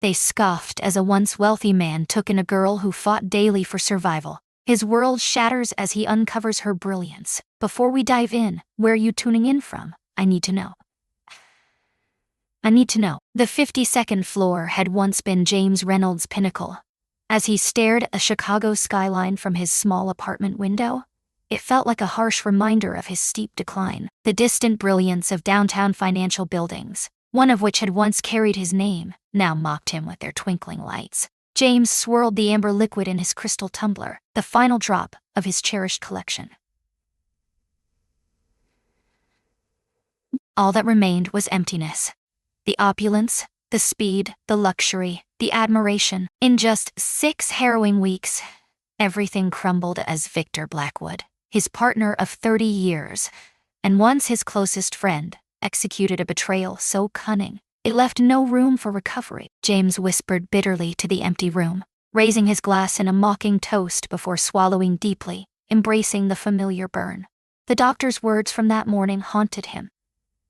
They scoffed as a once wealthy man took in a girl who fought daily for survival. His world shatters as he uncovers her brilliance. Before we dive in, where are you tuning in from? I need to know. The 52nd floor had once been James Reynolds' pinnacle. As he stared at the Chicago skyline from his small apartment window, it felt like a harsh reminder of his steep decline. The distant brilliance of downtown financial buildings, one of which had once carried his name, now mocked him with their twinkling lights. James swirled the amber liquid in his crystal tumbler, the final drop of his cherished collection. All that remained was emptiness. The opulence, the speed, the luxury, the admiration. In just 6 harrowing weeks, everything crumbled as Victor Blackwood, his partner of 30 years, and once his closest friend, executed a betrayal so cunning it left no room for recovery. James whispered bitterly to the empty room, raising his glass in a mocking toast before swallowing deeply, embracing the familiar burn. The doctor's words from that morning haunted him.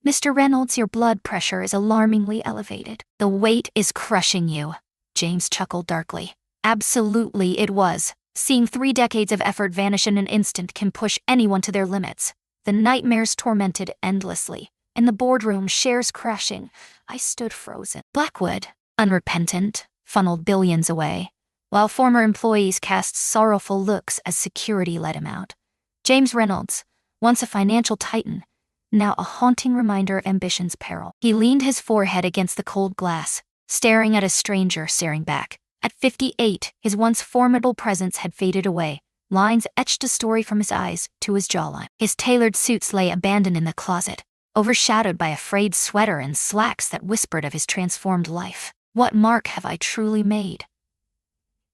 "Mr. Reynolds, your blood pressure is alarmingly elevated." "The weight is crushing you," James chuckled darkly. Absolutely it was. Seeing 3 decades of effort vanish in an instant can push anyone to their limits. The nightmares tormented endlessly. In the boardroom, shares crashing, I stood frozen. Blackwood, unrepentant, funneled billions away, while former employees cast sorrowful looks as security let him out. James Reynolds, once a financial titan, now a haunting reminder of ambition's peril. He leaned his forehead against the cold glass, staring at a stranger staring back. At 58, his once formidable presence had faded away. Lines etched a story from his eyes to his jawline. His tailored suits lay abandoned in the closet, overshadowed by a frayed sweater and slacks that whispered of his transformed life. What mark have I truly made?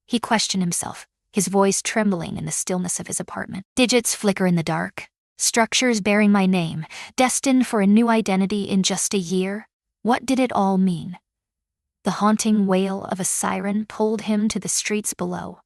He questioned himself, his voice trembling in the stillness of his apartment. Digits flicker in the dark. Structures bearing my name, destined for a new identity in just a year. What did it all mean? The haunting wail of a siren pulled him to the streets below,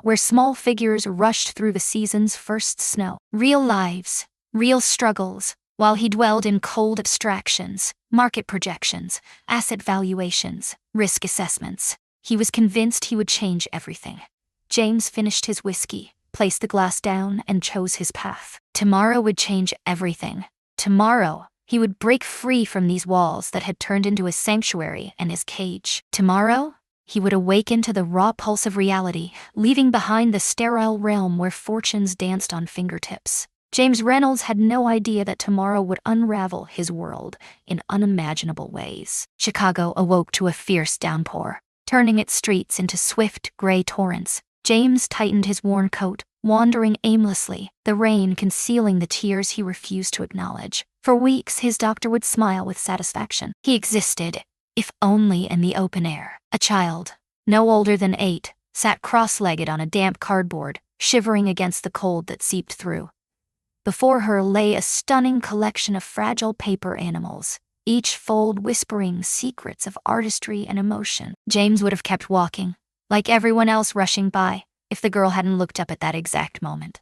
where small figures rushed through the season's first snow. Real lives, real struggles, while he dwelled in cold abstractions, market projections, asset valuations, risk assessments. He was convinced he would change everything. James finished his whiskey, placed the glass down, and chose his path. Tomorrow would change everything. Tomorrow, he would break free from these walls that had turned into his sanctuary and his cage. Tomorrow, he would awaken to the raw pulse of reality, leaving behind the sterile realm where fortunes danced on fingertips. James Reynolds had no idea that tomorrow would unravel his world in unimaginable ways. Chicago awoke to a fierce downpour, turning its streets into swift, gray torrents. James tightened his worn coat, wandering aimlessly, the rain concealing the tears he refused to acknowledge. For weeks, his doctor would smile with satisfaction. He existed, if only in the open air. A child, no older than 8, sat cross-legged on a damp cardboard, shivering against the cold that seeped through. Before her lay a stunning collection of fragile paper animals, each fold whispering secrets of artistry and emotion. James would have kept walking, like everyone else rushing by, if the girl hadn't looked up at that exact moment.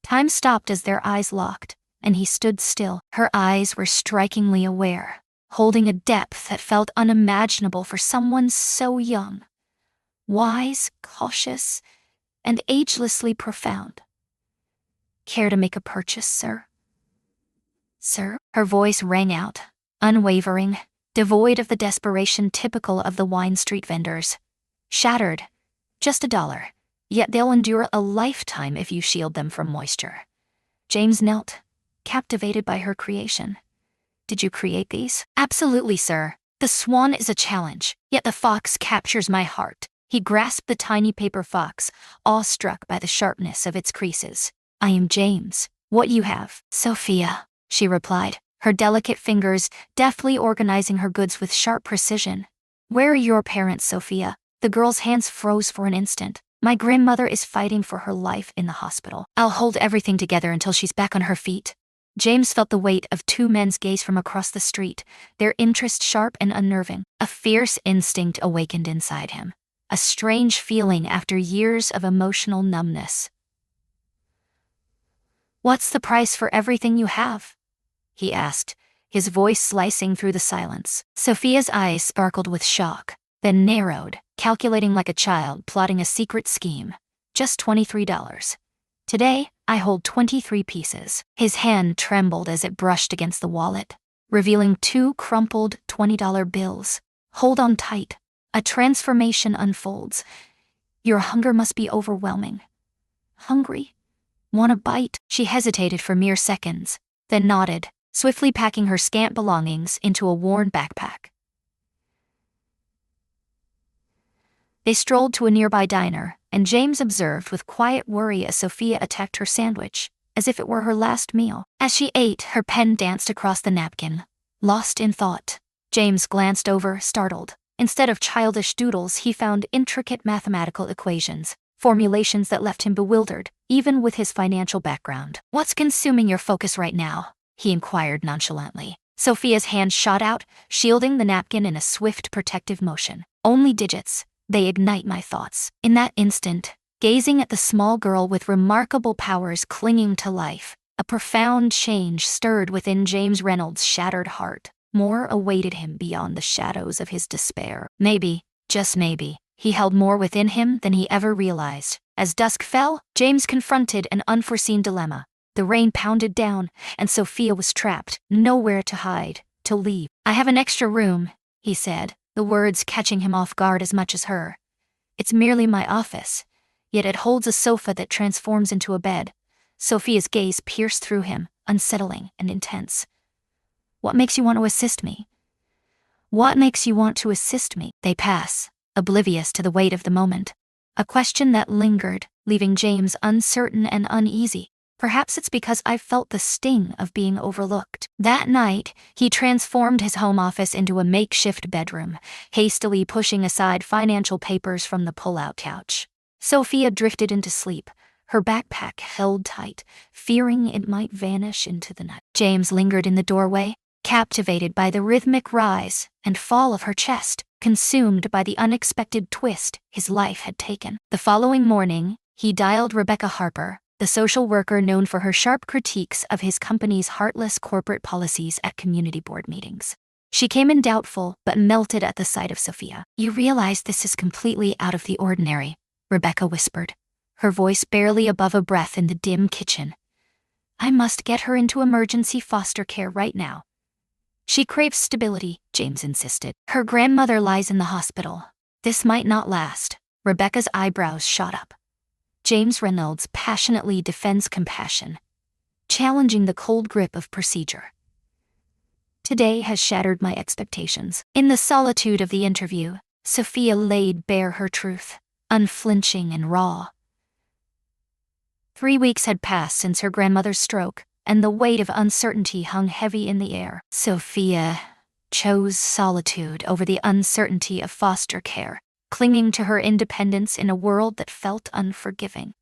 Time stopped as their eyes locked, and he stood still. Her eyes were strikingly aware, holding a depth that felt unimaginable for someone so young. Wise, cautious, and agelessly profound. "Care to make a purchase, sir?" "Sir?" Her voice rang out, unwavering, devoid of the desperation typical of the wine street vendors. Shattered. "Just $1. Yet they'll endure a lifetime if you shield them from moisture." James knelt, captivated by her creation. "Did you create these?" "Absolutely, sir. The swan is a challenge, yet the fox captures my heart." He grasped the tiny paper fox, awestruck by the sharpness of its creases. "I am James. What you have?" "Sophia," she replied, her delicate fingers deftly organizing her goods with sharp precision. "Where are your parents, Sophia?" The girl's hands froze for an instant. "My grandmother is fighting for her life in the hospital. I'll hold everything together until she's back on her feet." James felt the weight of 2 men's gaze from across the street, their interest sharp and unnerving. A fierce instinct awakened inside him, a strange feeling after years of emotional numbness. "What's the price for everything you have?" he asked, his voice slicing through the silence. Sophia's eyes sparkled with shock. then narrowed, calculating like a child plotting a secret scheme. Just $23. Today, I hold 23 pieces. His hand trembled as it brushed against the wallet, revealing 2 crumpled $20 bills. Hold on tight. A transformation unfolds. Your hunger must be overwhelming. Hungry? Want a bite? She hesitated for mere seconds, then nodded, swiftly packing her scant belongings into a worn backpack. They strolled to a nearby diner, and James observed with quiet worry as Sophia attacked her sandwich, as if it were her last meal. As she ate, her pen danced across the napkin. Lost in thought, James glanced over, startled. Instead of childish doodles, he found intricate mathematical equations, formulations that left him bewildered, even with his financial background. "What's consuming your focus right now?" he inquired nonchalantly. Sophia's hand shot out, shielding the napkin in a swift protective motion. "Only digits. They ignite my thoughts." In that instant, gazing at the small girl with remarkable powers clinging to life, a profound change stirred within James Reynolds' shattered heart. More awaited him beyond the shadows of his despair. Maybe, just maybe, he held more within him than he ever realized. As dusk fell, James confronted an unforeseen dilemma. The rain pounded down, and Sophia was trapped, nowhere to hide, to leave. "I have an extra room," he said, the words catching him off guard as much as her. "It's merely my office, yet it holds a sofa that transforms into a bed." Sophia's gaze pierced through him, unsettling and intense. "What makes you want to assist me?" "What makes you want to assist me?" They pass, oblivious to the weight of the moment. A question that lingered, leaving James uncertain and uneasy. Perhaps it's because I felt the sting of being overlooked. That night, he transformed his home office into a makeshift bedroom, hastily pushing aside financial papers from the pull-out couch. Sophia drifted into sleep, her backpack held tight, fearing it might vanish into the night. James lingered in the doorway, captivated by the rhythmic rise and fall of her chest, consumed by the unexpected twist his life had taken. The following morning, he dialed Rebecca Harper, the social worker known for her sharp critiques of his company's heartless corporate policies at community board meetings. She came in doubtful, but melted at the sight of Sophia. "You realize this is completely out of the ordinary," Rebecca whispered, her voice barely above a breath in the dim kitchen. "I must get her into emergency foster care right now." "She craves stability," James insisted. "Her grandmother lies in the hospital. This might not last." Rebecca's eyebrows shot up. James Reynolds passionately defends compassion, challenging the cold grip of procedure. "Today has shattered my expectations." In the solitude of the interview, Sophia laid bare her truth, unflinching and raw. 3 weeks had passed since her grandmother's stroke, and the weight of uncertainty hung heavy in the air. Sophia chose solitude over the uncertainty of foster care, clinging to her independence in a world that felt unforgiving.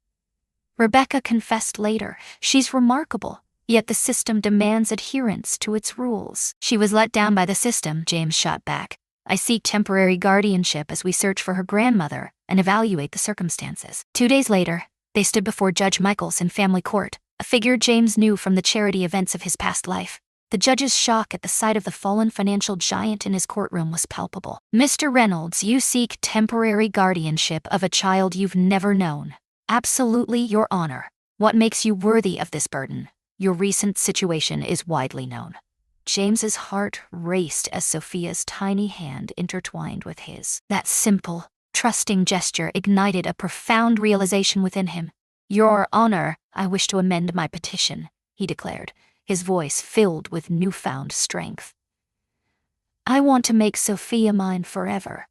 Rebecca confessed later, "She's remarkable, yet the system demands adherence to its rules." "She was let down by the system," James shot back. "I seek temporary guardianship as we search for her grandmother and evaluate the circumstances." 2 days later, they stood before Judge Michaels in family court, a figure James knew from the charity events of his past life. The judge's shock at the sight of the fallen financial giant in his courtroom was palpable. "Mr. Reynolds, you seek temporary guardianship of a child you've never known." "Absolutely, Your Honor. What makes you worthy of this burden? Your recent situation is widely known." James's heart raced as Sophia's tiny hand intertwined with his. That simple, trusting gesture ignited a profound realization within him. "Your Honor, I wish to amend my petition," he declared, his voice filled with newfound strength. "I want to make Sophia mine forever."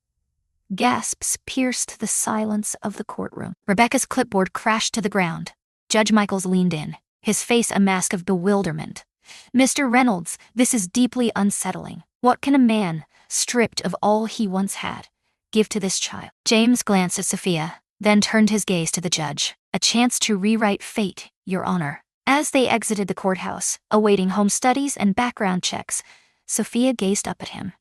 Gasps pierced the silence of the courtroom. Rebecca's clipboard crashed to the ground. Judge Michaels leaned in, his face a mask of bewilderment. "Mr. Reynolds, this is deeply unsettling. What can a man, stripped of all he once had, give to this child?" James glanced at Sophia, then turned his gaze to the judge. "A chance to rewrite fate, Your Honor." As they exited the courthouse, awaiting home studies and background checks, Sophia gazed up at him.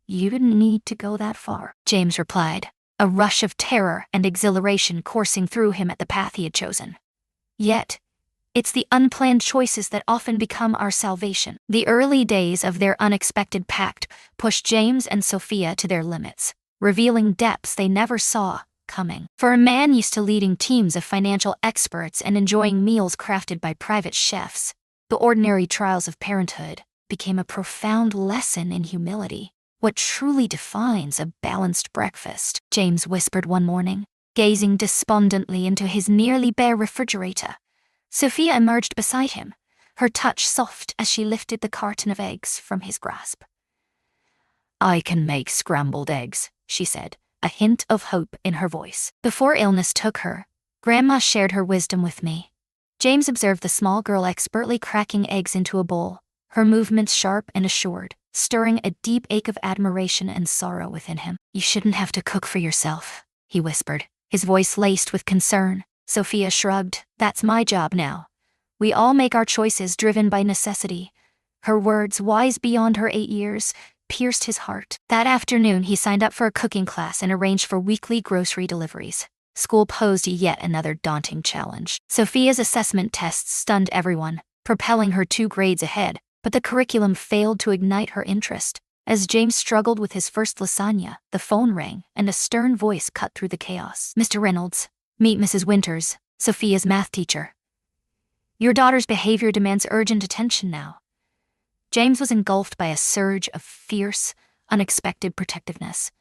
"You didn't need to go that far," James replied, a rush of terror and exhilaration coursing through him at the path he had chosen. Yet, it's the unplanned choices that often become our salvation. The early days of their unexpected pact pushed James and Sophia to their limits. revealing depths they never saw coming. For a man used to leading teams of financial experts and enjoying meals crafted by private chefs, the ordinary trials of parenthood became a profound lesson in humility. What truly defines a balanced breakfast, James whispered one morning, gazing despondently into his nearly bare refrigerator. Sophia emerged beside him, her touch soft as she lifted the carton of eggs from his grasp. "I can make scrambled eggs," she said, a hint of hope in her voice. "Before illness took her, Grandma shared her wisdom with me." James observed the small girl expertly cracking eggs into a bowl, her movements sharp and assured, stirring a deep ache of admiration and sorrow within him. "You shouldn't have to cook for yourself," he whispered, his voice laced with concern. Sophia shrugged. "That's my job now. We all make our choices driven by necessity." Her words, wise beyond her 8 years, pierced his heart. That afternoon, he signed up for a cooking class and arranged for weekly grocery deliveries. School posed yet another daunting challenge. Sophia's assessment tests stunned everyone, propelling her 2 grades ahead, but the curriculum failed to ignite her interest. As James struggled with his first lasagna, the phone rang, and a stern voice cut through the chaos. "Mr. Reynolds, meet Mrs. Winters, Sophia's math teacher. Your daughter's behavior demands urgent attention now." James was engulfed by a surge of fierce, unexpected protectiveness.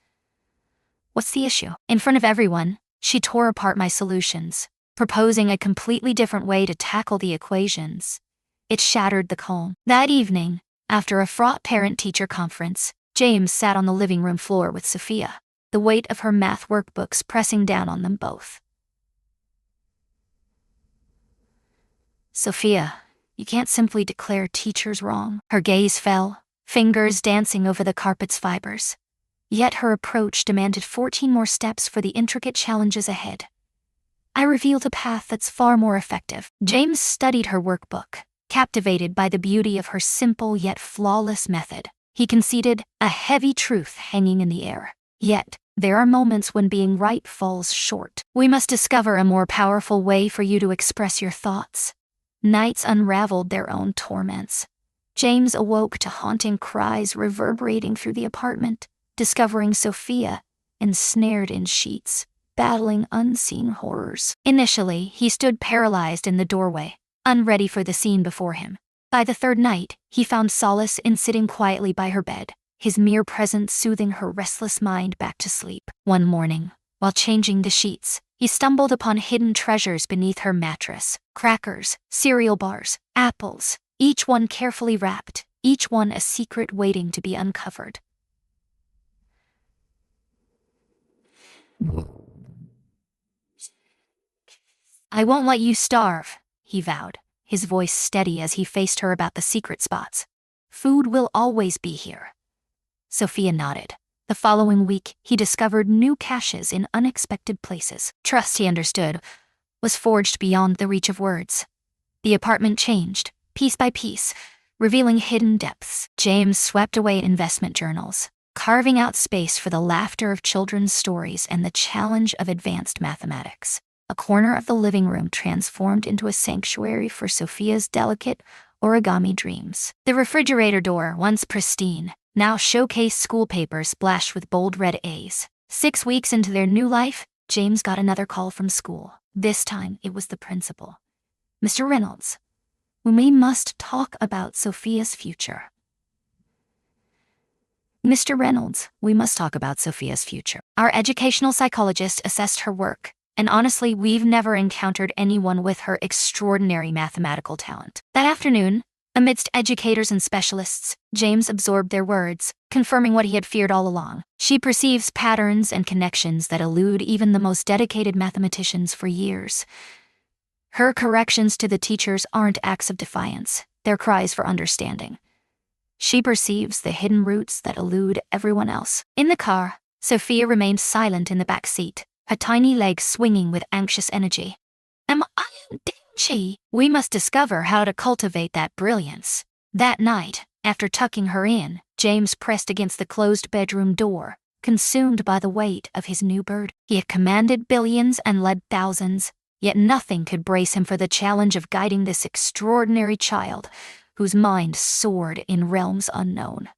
"What's the issue?" In front of everyone, she tore apart my solutions, proposing a completely different way to tackle the equations. It shattered the calm. That evening, after a fraught parent-teacher conference, James sat on the living room floor with Sophia, the weight of her math workbooks pressing down on them both. "Sophia, you can't simply declare teachers wrong." Her gaze fell, fingers dancing over the carpet's fibers. Yet her approach demanded 14 more steps for the intricate challenges ahead. "I revealed a path that's far more effective." James studied her workbook, captivated by the beauty of her simple yet flawless method. He conceded, a heavy truth hanging in the air. "Yet, there are moments when being right falls short. We must discover a more powerful way for you to express your thoughts." Nights unraveled their own torments. James awoke to haunting cries reverberating through the apartment, discovering Sophia ensnared in sheets, battling unseen horrors. Initially, he stood paralyzed in the doorway, unready for the scene before him. By the 3rd night, he found solace in sitting quietly by her bed, his mere presence soothing her restless mind back to sleep. One morning, while changing the sheets, he stumbled upon hidden treasures beneath her mattress: crackers, cereal bars, apples, each one carefully wrapped, each one a secret waiting to be uncovered. "I won't let you starve," he vowed, his voice steady as he faced her about the secret spots. "Food will always be here." Sophia nodded. The following week, he discovered new caches in unexpected places. Trust, he understood, was forged beyond the reach of words. The apartment changed, piece by piece, revealing hidden depths. James swept away investment journals, carving out space for the laughter of children's stories and the challenge of advanced mathematics. A corner of the living room transformed into a sanctuary for Sophia's delicate origami dreams. The refrigerator door, once pristine, now showcased school papers splashed with bold red A's. 6 weeks into their new life, James got another call from school. This time, it was the principal. "Mr. Reynolds, we must talk about Sophia's future." "Mr. Reynolds, we must talk about Sophia's future." Our educational psychologist assessed her work, and honestly, we've never encountered anyone with her extraordinary mathematical talent. That afternoon, amidst educators and specialists, James absorbed their words, confirming what he had feared all along. "She perceives patterns and connections that elude even the most dedicated mathematicians for years." Her corrections to the teachers aren't acts of defiance, they're cries for understanding. She perceives the hidden roots that elude everyone else. In the car, Sophia remained silent in the back seat, her tiny legs swinging with anxious energy. "Am I dingy? We must discover how to cultivate that brilliance." That night, after tucking her in, James pressed against the closed bedroom door, consumed by the weight of his new bird. He had commanded billions and led thousands, yet nothing could brace him for the challenge of guiding this extraordinary child, whose mind soared in realms unknown.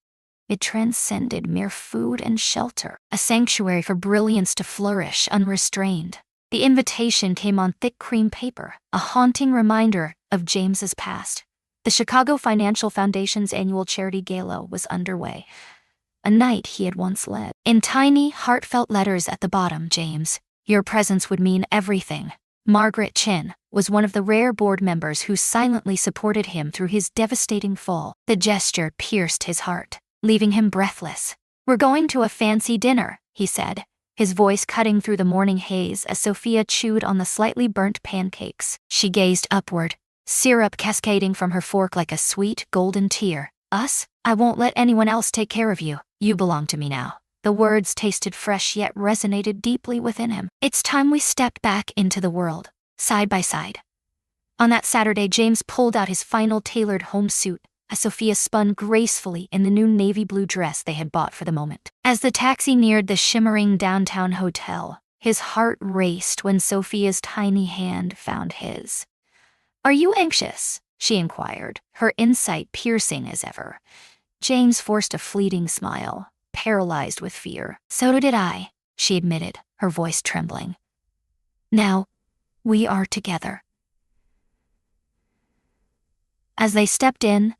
It transcended mere food and shelter, a sanctuary for brilliance to flourish unrestrained. The invitation came on thick cream paper, a haunting reminder of James's past. The Chicago Financial Foundation's annual charity gala was underway, a night he had once led. In tiny, heartfelt letters at the bottom, James, your presence would mean everything. Margaret Chin was one of the rare board members who silently supported him through his devastating fall. The gesture pierced his heart, leaving him breathless. We're going to a fancy dinner, he said, his voice cutting through the morning haze as Sophia chewed on the slightly burnt pancakes. She gazed upward, syrup cascading from her fork like a sweet, golden tear. Us? I won't let anyone else take care of you. You belong to me now. The words tasted fresh yet resonated deeply within him. It's time we stepped back into the world, side by side. On that Saturday, James pulled out his final tailored home suit, as Sophia spun gracefully in the new navy blue dress they had bought for the moment. As the taxi neared the shimmering downtown hotel, his heart raced when Sophia's tiny hand found his. Are you anxious? She inquired, her insight piercing as ever. James forced a fleeting smile, paralyzed with fear. So did I, she admitted, her voice trembling. Now, we are together. As they stepped in,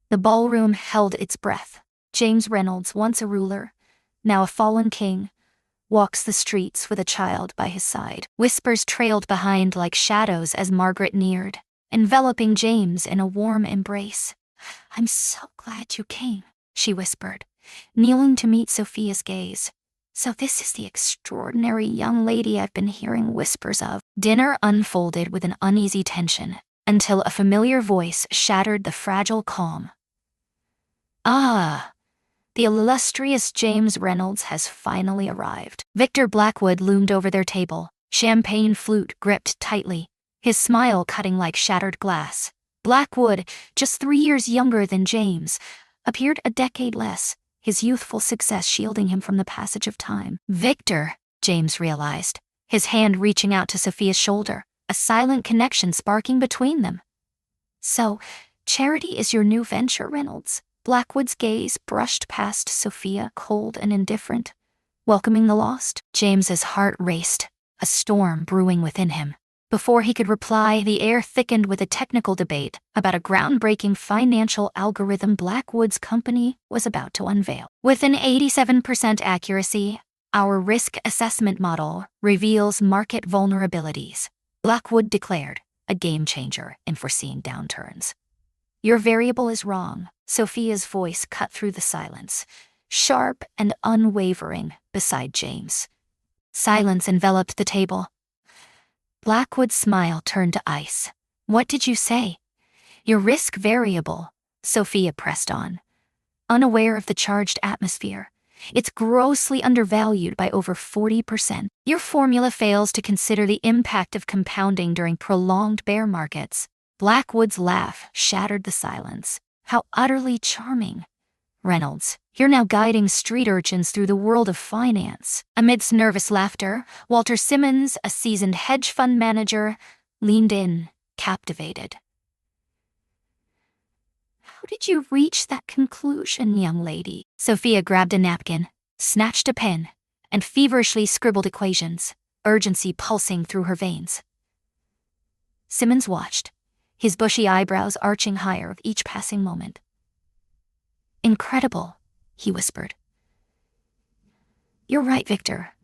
the ballroom held its breath. James Reynolds, once a ruler, now a fallen king, walks the streets with a child by his side. Whispers trailed behind like shadows as Margaret neared, enveloping James in a warm embrace. I'm so glad you came, she whispered, kneeling to meet Sophia's gaze. So this is the extraordinary young lady I've been hearing whispers of. Dinner unfolded with an uneasy tension, until a familiar voice shattered the fragile calm. Ah, the illustrious James Reynolds has finally arrived. Victor Blackwood loomed over their table, champagne flute gripped tightly, his smile cutting like shattered glass. Blackwood, just 3 years younger than James, appeared a decade less, his youthful success shielding him from the passage of time. Victor, James realized, his hand reaching out to Sophia's shoulder, a silent connection sparking between them. So, charity is your new venture, Reynolds? Blackwood's gaze brushed past Sophia, cold and indifferent, welcoming the lost. James's heart raced, a storm brewing within him. Before he could reply, the air thickened with a technical debate about a groundbreaking financial algorithm Blackwood's company was about to unveil. With an 87% accuracy, our risk assessment model reveals market vulnerabilities, Blackwood declared, a game changer in foreseeing downturns. Your variable is wrong, Sophia's voice cut through the silence, sharp and unwavering beside James. Silence enveloped the table. Blackwood's smile turned to ice. What did you say? Your risk variable, Sophia pressed on, unaware of the charged atmosphere. It's grossly undervalued by over 40%. Your formula fails to consider the impact of compounding during prolonged bear markets. Blackwood's laugh shattered the silence. How utterly charming. Reynolds, you're now guiding street urchins through the world of finance. Amidst nervous laughter, Walter Simmons, a seasoned hedge fund manager, leaned in, captivated. How did you reach that conclusion, young lady? Sophia grabbed a napkin, snatched a pen, and feverishly scribbled equations, urgency pulsing through her veins. Simmons watched, his bushy eyebrows arching higher with each passing moment. Incredible, he whispered. You're right, Victor.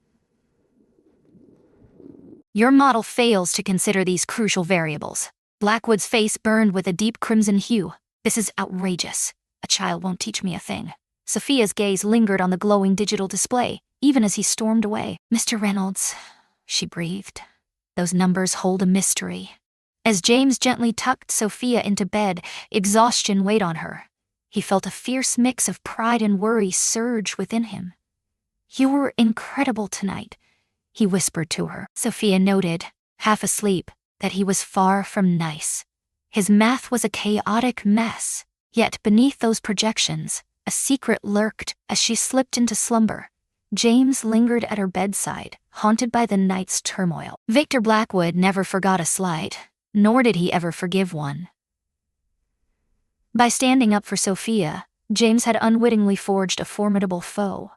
Your model fails to consider these crucial variables. Blackwood's face burned with a deep crimson hue. This is outrageous. A child won't teach me a thing. Sophia's gaze lingered on the glowing digital display, even as he stormed away. Mr. Reynolds, she breathed. Those numbers hold a mystery. As James gently tucked Sophia into bed, exhaustion weighed on her. He felt a fierce mix of pride and worry surge within him. You were incredible tonight, he whispered to her. Sophia noted, half asleep, that he was far from nice. His math was a chaotic mess, yet beneath those projections, a secret lurked. As she slipped into slumber, James lingered at her bedside, haunted by the night's turmoil. Victor Blackwood never forgot a slight, nor did he ever forgive one. By standing up for Sophia, James had unwittingly forged a formidable foe,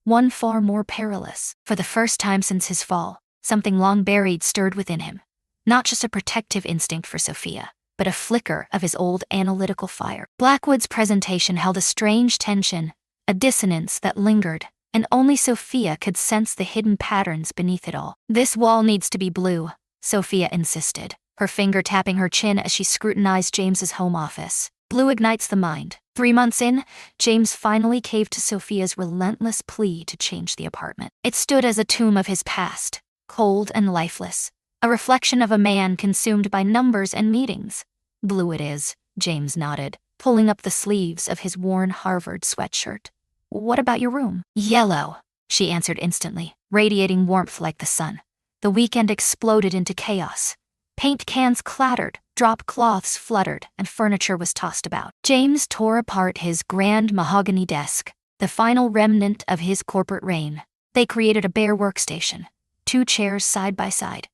one far more perilous. For the first time since his fall, something long buried stirred within him. Not just a protective instinct for Sophia, but a flicker of his old analytical fire. Blackwood's presentation held a strange tension, a dissonance that lingered, and only Sophia could sense the hidden patterns beneath it all. "This wall needs to be blue," Sophia insisted, her finger tapping her chin as she scrutinized James's home office. "Blue ignites the mind." 3 months in, James finally caved to Sophia's relentless plea to change the apartment. It stood as a tomb of his past, cold and lifeless, a reflection of a man consumed by numbers and meetings. "Blue it is," James nodded, pulling up the sleeves of his worn Harvard sweatshirt. "What about your room?" "Yellow," she answered instantly, radiating warmth like the sun. The weekend exploded into chaos. Paint cans clattered, drop cloths fluttered, and furniture was tossed about. James tore apart his grand mahogany desk, the final remnant of his corporate reign. They created a bare workstation, 2 chairs side by side,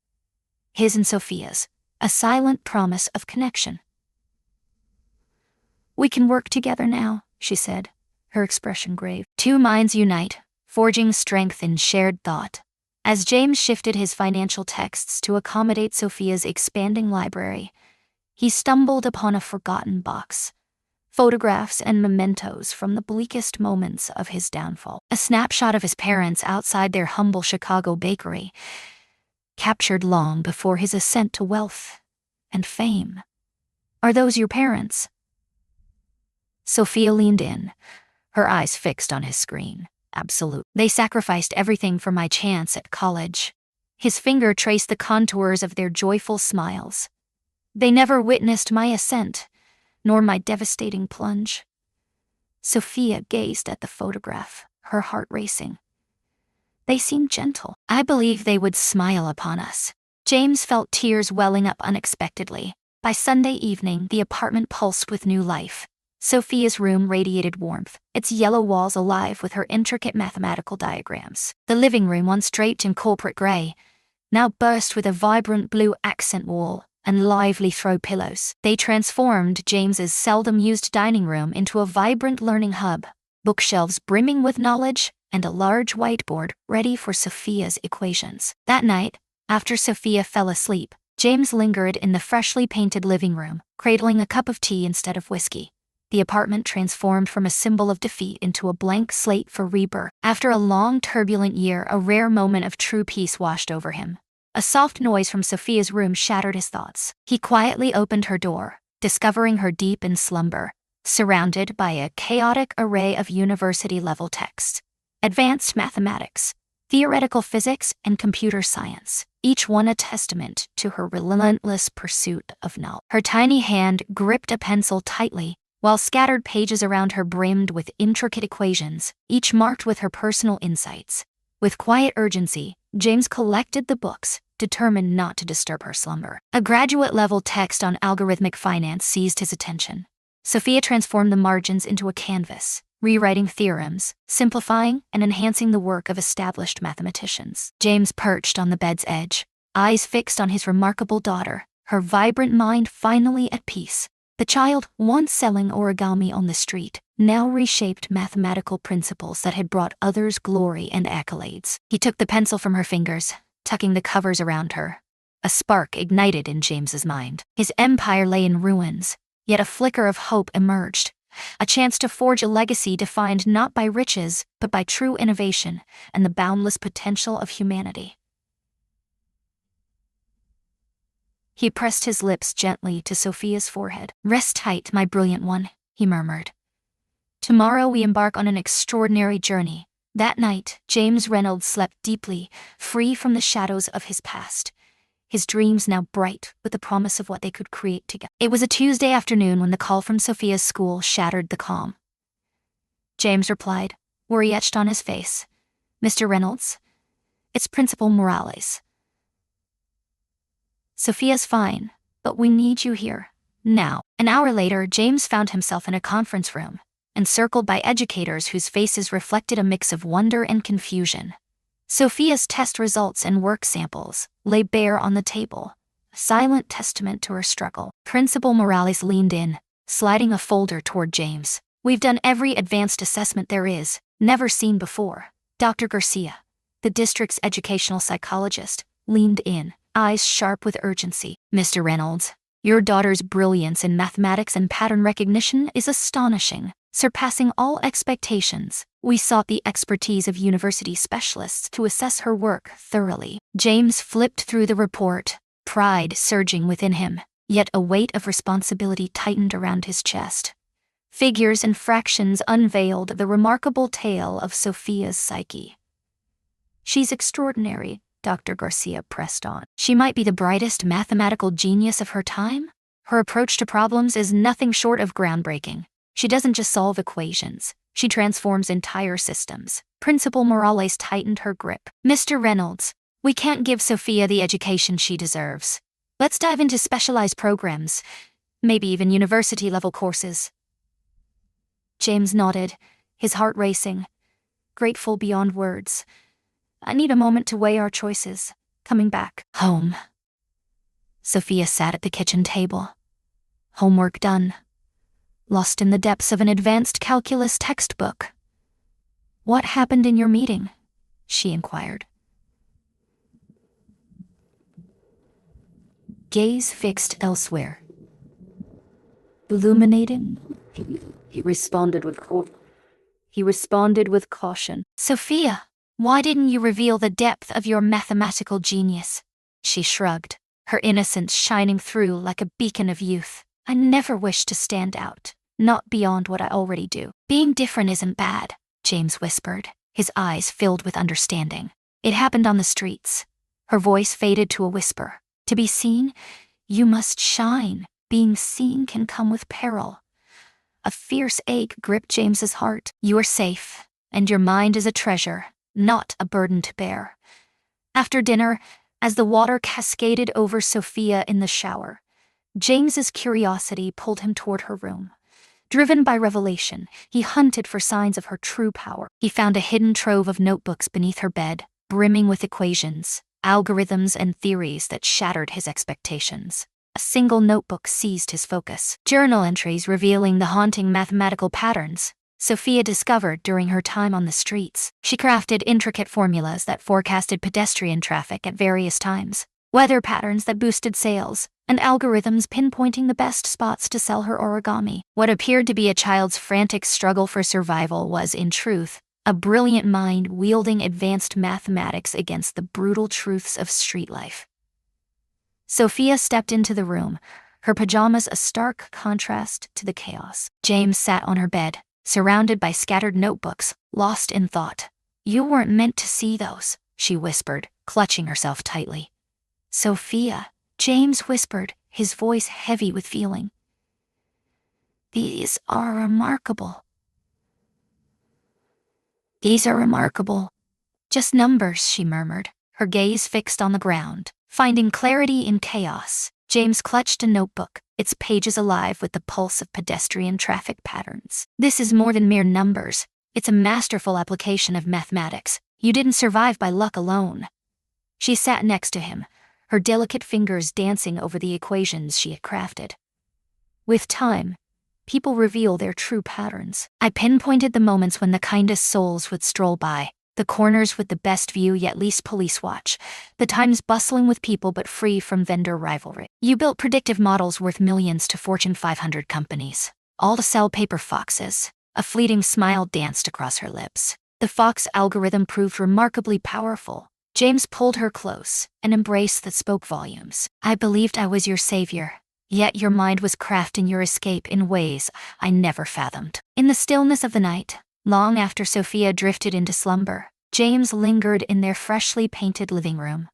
his and Sophia's, a silent promise of connection. "We can work together now," she said, her expression grave. 2 minds unite, forging strength in shared thought. As James shifted his financial texts to accommodate Sophia's expanding library, he stumbled upon a forgotten box. Photographs and mementos from the bleakest moments of his downfall. A snapshot of his parents outside their humble Chicago bakery, captured long before his ascent to wealth and fame. "Are those your parents?" Sophia leaned in, her eyes fixed on his screen. "Absolute. They sacrificed everything for my chance at college." His finger traced the contours of their joyful smiles. "They never witnessed my ascent, nor my devastating plunge." Sophia gazed at the photograph, her heart racing. "They seemed gentle. I believe they would smile upon us." James felt tears welling up unexpectedly. By Sunday evening, the apartment pulsed with new life. Sophia's room radiated warmth, its yellow walls alive with her intricate mathematical diagrams. The living room, once draped in corporate gray, now burst with a vibrant blue accent wall and lively throw pillows. They transformed James's seldom-used dining room into a vibrant learning hub, bookshelves brimming with knowledge and a large whiteboard ready for Sophia's equations. That night, after Sophia fell asleep, James lingered in the freshly painted living room, cradling a cup of tea instead of whiskey. The apartment transformed from a symbol of defeat into a blank slate for rebirth. After a long, turbulent year, a rare moment of true peace washed over him. A soft noise from Sophia's room shattered his thoughts. He quietly opened her door, discovering her deep in slumber, surrounded by a chaotic array of university-level texts. Advanced mathematics, theoretical physics, and computer science, each one a testament to her relentless pursuit of knowledge. Her tiny hand gripped a pencil tightly, while scattered pages around her brimmed with intricate equations, each marked with her personal insights. With quiet urgency, James collected the books, determined not to disturb her slumber. A graduate-level text on algorithmic finance seized his attention. Sophia transformed the margins into a canvas, rewriting theorems, simplifying and enhancing the work of established mathematicians. James perched on the bed's edge, eyes fixed on his remarkable daughter, her vibrant mind finally at peace. The child, once selling origami on the street, now reshaped mathematical principles that had brought others glory and accolades. He took the pencil from her fingers, tucking the covers around her. A spark ignited in James's mind. His empire lay in ruins, yet a flicker of hope emerged. A chance to forge a legacy defined not by riches, but by true innovation and the boundless potential of humanity. He pressed his lips gently to Sophia's forehead. "Rest tight, my brilliant one," he murmured. "Tomorrow we embark on an extraordinary journey." That night, James Reynolds slept deeply, free from the shadows of his past, his dreams now bright with the promise of what they could create together. It was a Tuesday afternoon when the call from Sophia's school shattered the calm. James replied, worry etched on his face. "Mr. Reynolds, it's Principal Morales. Sophia's fine, but we need you here, now." An hour later, James found himself in a conference room, encircled by educators whose faces reflected a mix of wonder and confusion. Sophia's test results and work samples lay bare on the table, a silent testament to her struggle. Principal Morales leaned in, sliding a folder toward James. We've done every advanced assessment there is, never seen before. Dr. Garcia, the district's educational psychologist, leaned in, eyes sharp with urgency. Mr. Reynolds, your daughter's brilliance in mathematics and pattern recognition is astonishing, surpassing all expectations. We sought the expertise of university specialists to assess her work thoroughly. James flipped through the report, pride surging within him, yet a weight of responsibility tightened around his chest. Figures and fractions unveiled the remarkable tale of Sophia's psyche. She's extraordinary, Dr. Garcia pressed on. She might be the brightest mathematical genius of her time. Her approach to problems is nothing short of groundbreaking. She doesn't just solve equations. She transforms entire systems. Principal Morales tightened her grip. Mr. Reynolds, we can't give Sophia the education she deserves. Let's dive into specialized programs, maybe even university-level courses. James nodded, his heart racing, grateful beyond words. I need a moment to weigh our choices. Coming back home. Sophia sat at the kitchen table. Homework done. Lost in the depths of an advanced calculus textbook. What happened in your meeting? She inquired. Gaze fixed elsewhere. Illuminating? He responded with caution. Sophia, why didn't you reveal the depth of your mathematical genius? She shrugged, her innocence shining through like a beacon of youth. I never wished to stand out, not beyond what I already do. Being different isn't bad, James whispered, his eyes filled with understanding. It happened on the streets. Her voice faded to a whisper. To be seen, you must shine. Being seen can come with peril. A fierce ache gripped James's heart. You are safe, and your mind is a treasure, not a burden to bear. After dinner, as the water cascaded over Sophia in the shower, James's curiosity pulled him toward her room. Driven by revelation, he hunted for signs of her true power. He found a hidden trove of notebooks beneath her bed, brimming with equations, algorithms, and theories that shattered his expectations. A single notebook seized his focus. Journal entries revealing the haunting mathematical patterns Sophia discovered during her time on the streets. She crafted intricate formulas that forecasted pedestrian traffic at various times, weather patterns that boosted sales, and algorithms pinpointing the best spots to sell her origami. What appeared to be a child's frantic struggle for survival was, in truth, a brilliant mind wielding advanced mathematics against the brutal truths of street life. Sophia stepped into the room, her pajamas a stark contrast to the chaos. James sat on her bed, surrounded by scattered notebooks, lost in thought. You weren't meant to see those, she whispered, clutching herself tightly. Sophia, James whispered, his voice heavy with feeling. These are remarkable. These are remarkable. Just numbers, she murmured, her gaze fixed on the ground. Finding clarity in chaos, James clutched a notebook, its pages alive with the pulse of pedestrian traffic patterns. This is more than mere numbers. It's a masterful application of mathematics. You didn't survive by luck alone. She sat next to him, her delicate fingers dancing over the equations she had crafted. With time, people reveal their true patterns. I pinpointed the moments when the kindest souls would stroll by, the corners with the best view yet least police watch, the times bustling with people but free from vendor rivalry. You built predictive models worth millions to Fortune 500 companies, all to sell paper foxes. A fleeting smile danced across her lips. The Fox algorithm proved remarkably powerful. James pulled her close, an embrace that spoke volumes. I believed I was your savior, yet your mind was crafting your escape in ways I never fathomed. In the stillness of the night, long after Sophia drifted into slumber, James lingered in their freshly painted living room,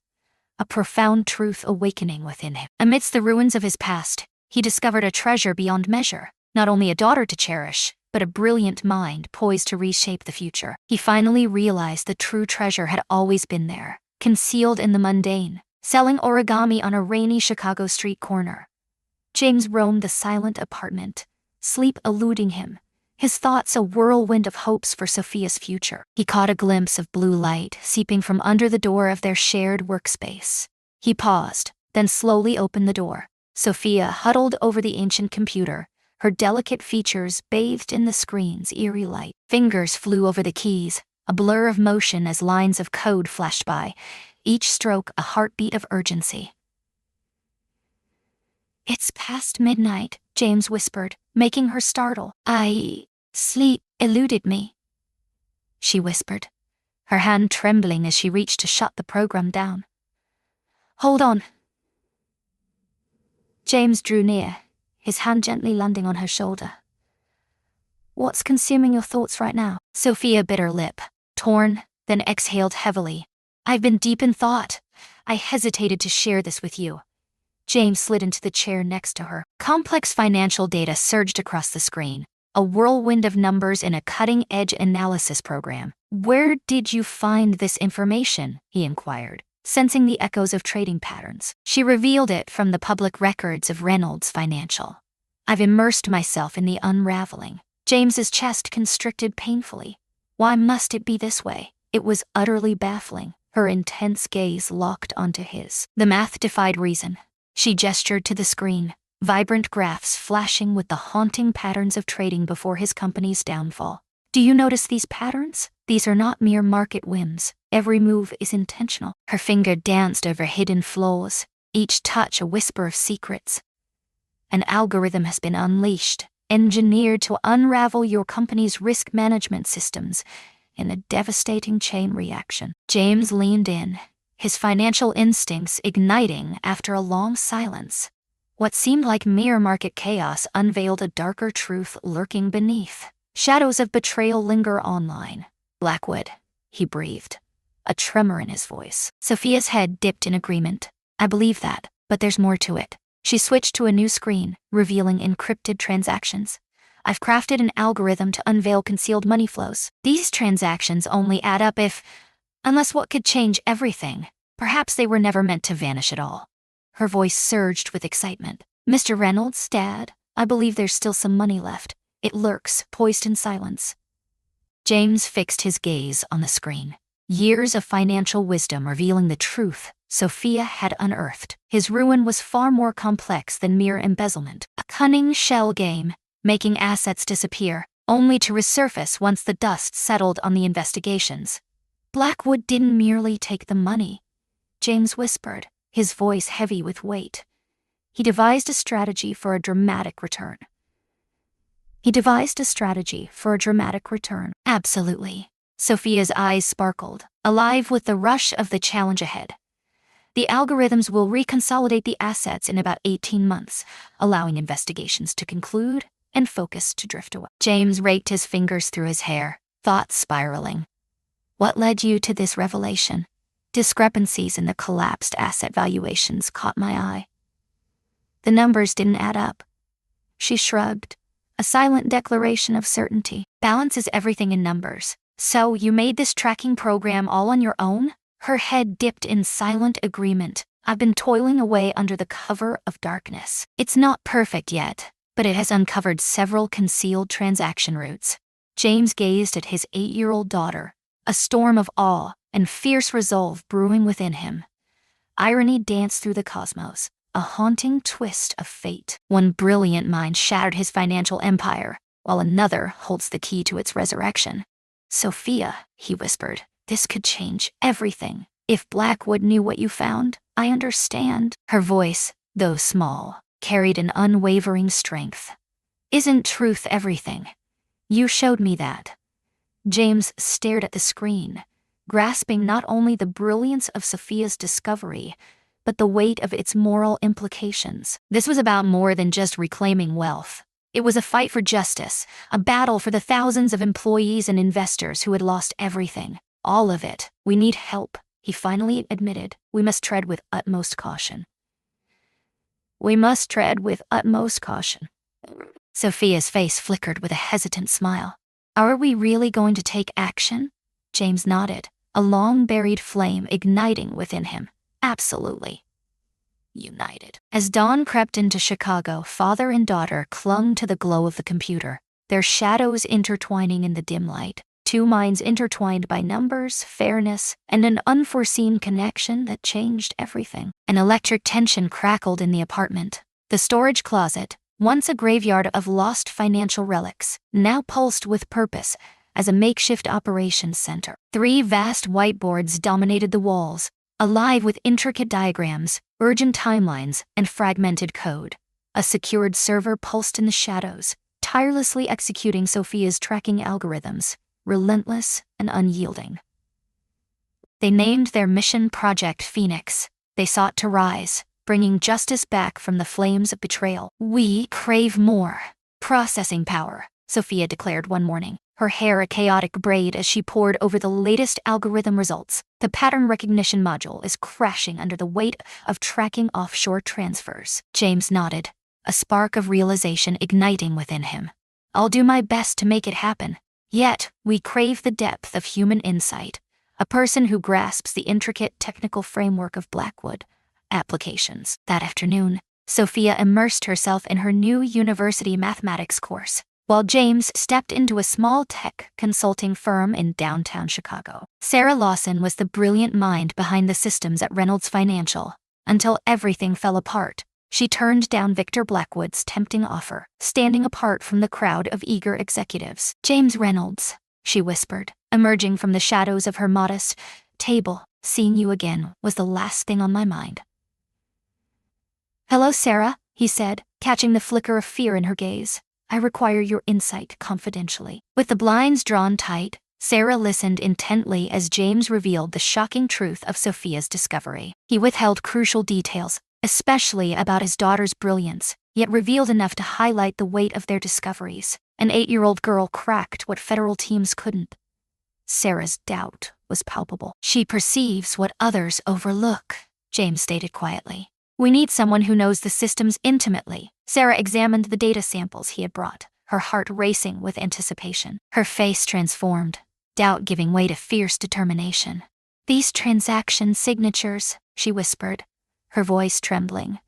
a profound truth awakening within him. Amidst the ruins of his past, he discovered a treasure beyond measure, not only a daughter to cherish, but a brilliant mind poised to reshape the future. He finally realized the true treasure had always been there, concealed in the mundane, selling origami on a rainy Chicago street corner. James roamed the silent apartment, sleep eluding him, his thoughts a whirlwind of hopes for Sophia's future. He caught a glimpse of blue light seeping from under the door of their shared workspace. He paused, then slowly opened the door. Sophia huddled over the ancient computer, her delicate features bathed in the screen's eerie light. Fingers flew over the keys, a blur of motion as lines of code flashed by, each stroke a heartbeat of urgency. "It's past midnight," James whispered, making her startle. Sleep eluded me," she whispered, her hand trembling as she reached to shut the program down. "Hold on." James drew near, his hand gently landing on her shoulder. "What's consuming your thoughts right now?" Sophia bit her lip, torn, then exhaled heavily. "I've been deep in thought. I hesitated to share this with you." James slid into the chair next to her. Complex financial data surged across the screen, a whirlwind of numbers in a cutting-edge analysis program. "Where did you find this information?" he inquired, sensing the echoes of trading patterns. She revealed it from the public records of Reynolds Financial. "I've immersed myself in the unraveling." James's chest constricted painfully. Why must it be this way? It was utterly baffling, her intense gaze locked onto his. The math defied reason. She gestured to the screen, vibrant graphs flashing with the haunting patterns of trading before his company's downfall. "Do you notice these patterns? These are not mere market whims. Every move is intentional." Her finger danced over hidden flaws, each touch a whisper of secrets. "An algorithm has been unleashed, engineered to unravel your company's risk management systems in a devastating chain reaction." James leaned in, his financial instincts igniting after a long silence. What seemed like mere market chaos unveiled a darker truth lurking beneath. Shadows of betrayal linger online. "Blackwood," he breathed, a tremor in his voice. Sophia's head dipped in agreement. "I believe that, but there's more to it." She switched to a new screen, revealing encrypted transactions. "I've crafted an algorithm to unveil concealed money flows. These transactions only add up unless what could change everything. Perhaps they were never meant to vanish at all." Her voice surged with excitement. "Mr. Reynolds, Dad, I believe there's still some money left. It lurks, poised in silence." James fixed his gaze on the screen. Years of financial wisdom revealing the truth Sophia had unearthed. His ruin was far more complex than mere embezzlement. A cunning shell game, making assets disappear, only to resurface once the dust settled on the investigations. "Blackwood didn't merely take the money," James whispered, his voice heavy with weight. He devised a strategy for a dramatic return." "Absolutely." Sophia's eyes sparkled, alive with the rush of the challenge ahead. "The algorithms will reconsolidate the assets in about 18 months, allowing investigations to conclude and focus to drift away." James raked his fingers through his hair, thoughts spiraling. "What led you to this revelation?" Discrepancies in the collapsed asset valuations caught my eye. "The numbers didn't add up." She shrugged, a silent declaration of certainty. "Balance is everything in numbers. So you made this tracking program all on your own?" Her head dipped in silent agreement. "I've been toiling away under the cover of darkness. It's not perfect yet, but it has uncovered several concealed transaction routes." James gazed at his 8-year-old daughter, a storm of awe and fierce resolve brewing within him. Irony danced through the cosmos, a haunting twist of fate. One brilliant mind shattered his financial empire, while another holds the key to its resurrection. "Sophia," he whispered, "this could change everything. If Blackwood knew what you found, I understand." Her voice, though small, carried an unwavering strength. "Isn't truth everything? You showed me that." James stared at the screen, grasping not only the brilliance of Sophia's discovery, but the weight of its moral implications. This was about more than just reclaiming wealth. It was a fight for justice, a battle for the thousands of employees and investors who had lost everything. "All of it. We need help," he finally admitted. "We must tread with utmost caution." Sophia's face flickered with a hesitant smile. "Are we really going to take action?" James nodded, a long-buried flame igniting within him. "Absolutely." United. As dawn crept into Chicago, father and daughter clung to the glow of the computer, their shadows intertwining in the dim light. Two minds intertwined by numbers, fairness, and an unforeseen connection that changed everything. An electric tension crackled in the apartment. The storage closet, once a graveyard of lost financial relics, now pulsed with purpose as a makeshift operations center. 3 vast whiteboards dominated the walls, alive with intricate diagrams, urgent timelines, and fragmented code. A secured server pulsed in the shadows, tirelessly executing Sophia's tracking algorithms, relentless and unyielding. They named their mission Project Phoenix. They sought to rise, bringing justice back from the flames of betrayal. "We crave more processing power," Sophia declared one morning, her hair a chaotic braid as she pored over the latest algorithm results. The pattern recognition module is crashing under the weight of tracking offshore transfers. James nodded, a spark of realization igniting within him. "I'll do my best to make it happen. Yet, we crave the depth of human insight, a person who grasps the intricate technical framework of Blackwood applications." That afternoon, Sophia immersed herself in her new university mathematics course, while James stepped into a small tech consulting firm in downtown Chicago. Sarah Lawson was the brilliant mind behind the systems at Reynolds Financial. Until everything fell apart, she turned down Victor Blackwood's tempting offer, standing apart from the crowd of eager executives. "James Reynolds," she whispered, emerging from the shadows of her modest table. "Seeing you again was the last thing on my mind." "Hello, Sarah," he said, catching the flicker of fear in her gaze. "I require your insight confidentially." With the blinds drawn tight, Sarah listened intently as James revealed the shocking truth of Sophia's discovery. He withheld crucial details, especially about his daughter's brilliance, yet revealed enough to highlight the weight of their discoveries. An 8-year-old girl cracked what federal teams couldn't. Sarah's doubt was palpable. "She perceives what others overlook," James stated quietly. "We need someone who knows the systems intimately." Sarah examined the data samples he had brought, her heart racing with anticipation. Her face transformed, doubt giving way to fierce determination. "These transaction signatures," she whispered, her voice trembling.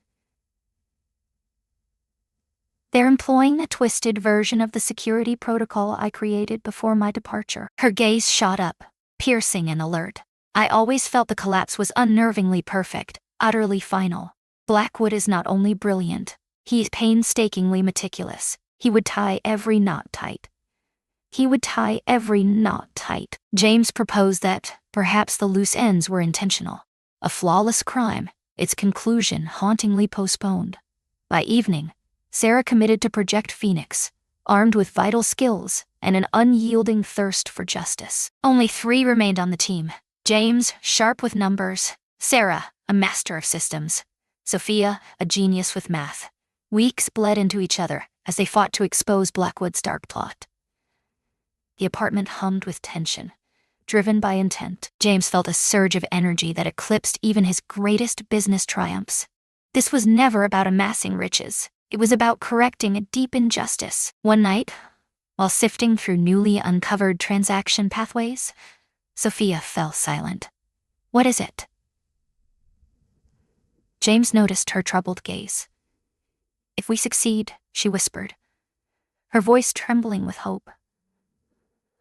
"They're employing a twisted version of the security protocol I created before my departure." Her gaze shot up, piercing and alert. "I always felt the collapse was unnervingly perfect, utterly final. Blackwood is not only brilliant, he's painstakingly meticulous. He would tie every knot tight. James proposed that perhaps the loose ends were intentional. A flawless crime, its conclusion hauntingly postponed. By evening, Sarah committed to Project Phoenix, armed with vital skills and an unyielding thirst for justice. Only 3 remained on the team: James, sharp with numbers; Sarah, a master of systems; Sophia, a genius with math. Weeks bled into each other as they fought to expose Blackwood's dark plot. The apartment hummed with tension, driven by intent. James felt a surge of energy that eclipsed even his greatest business triumphs. This was never about amassing riches. It was about correcting a deep injustice. One night, while sifting through newly uncovered transaction pathways, Sophia fell silent. "What is it?" James noticed her troubled gaze. "If we succeed," she whispered, her voice trembling with hope,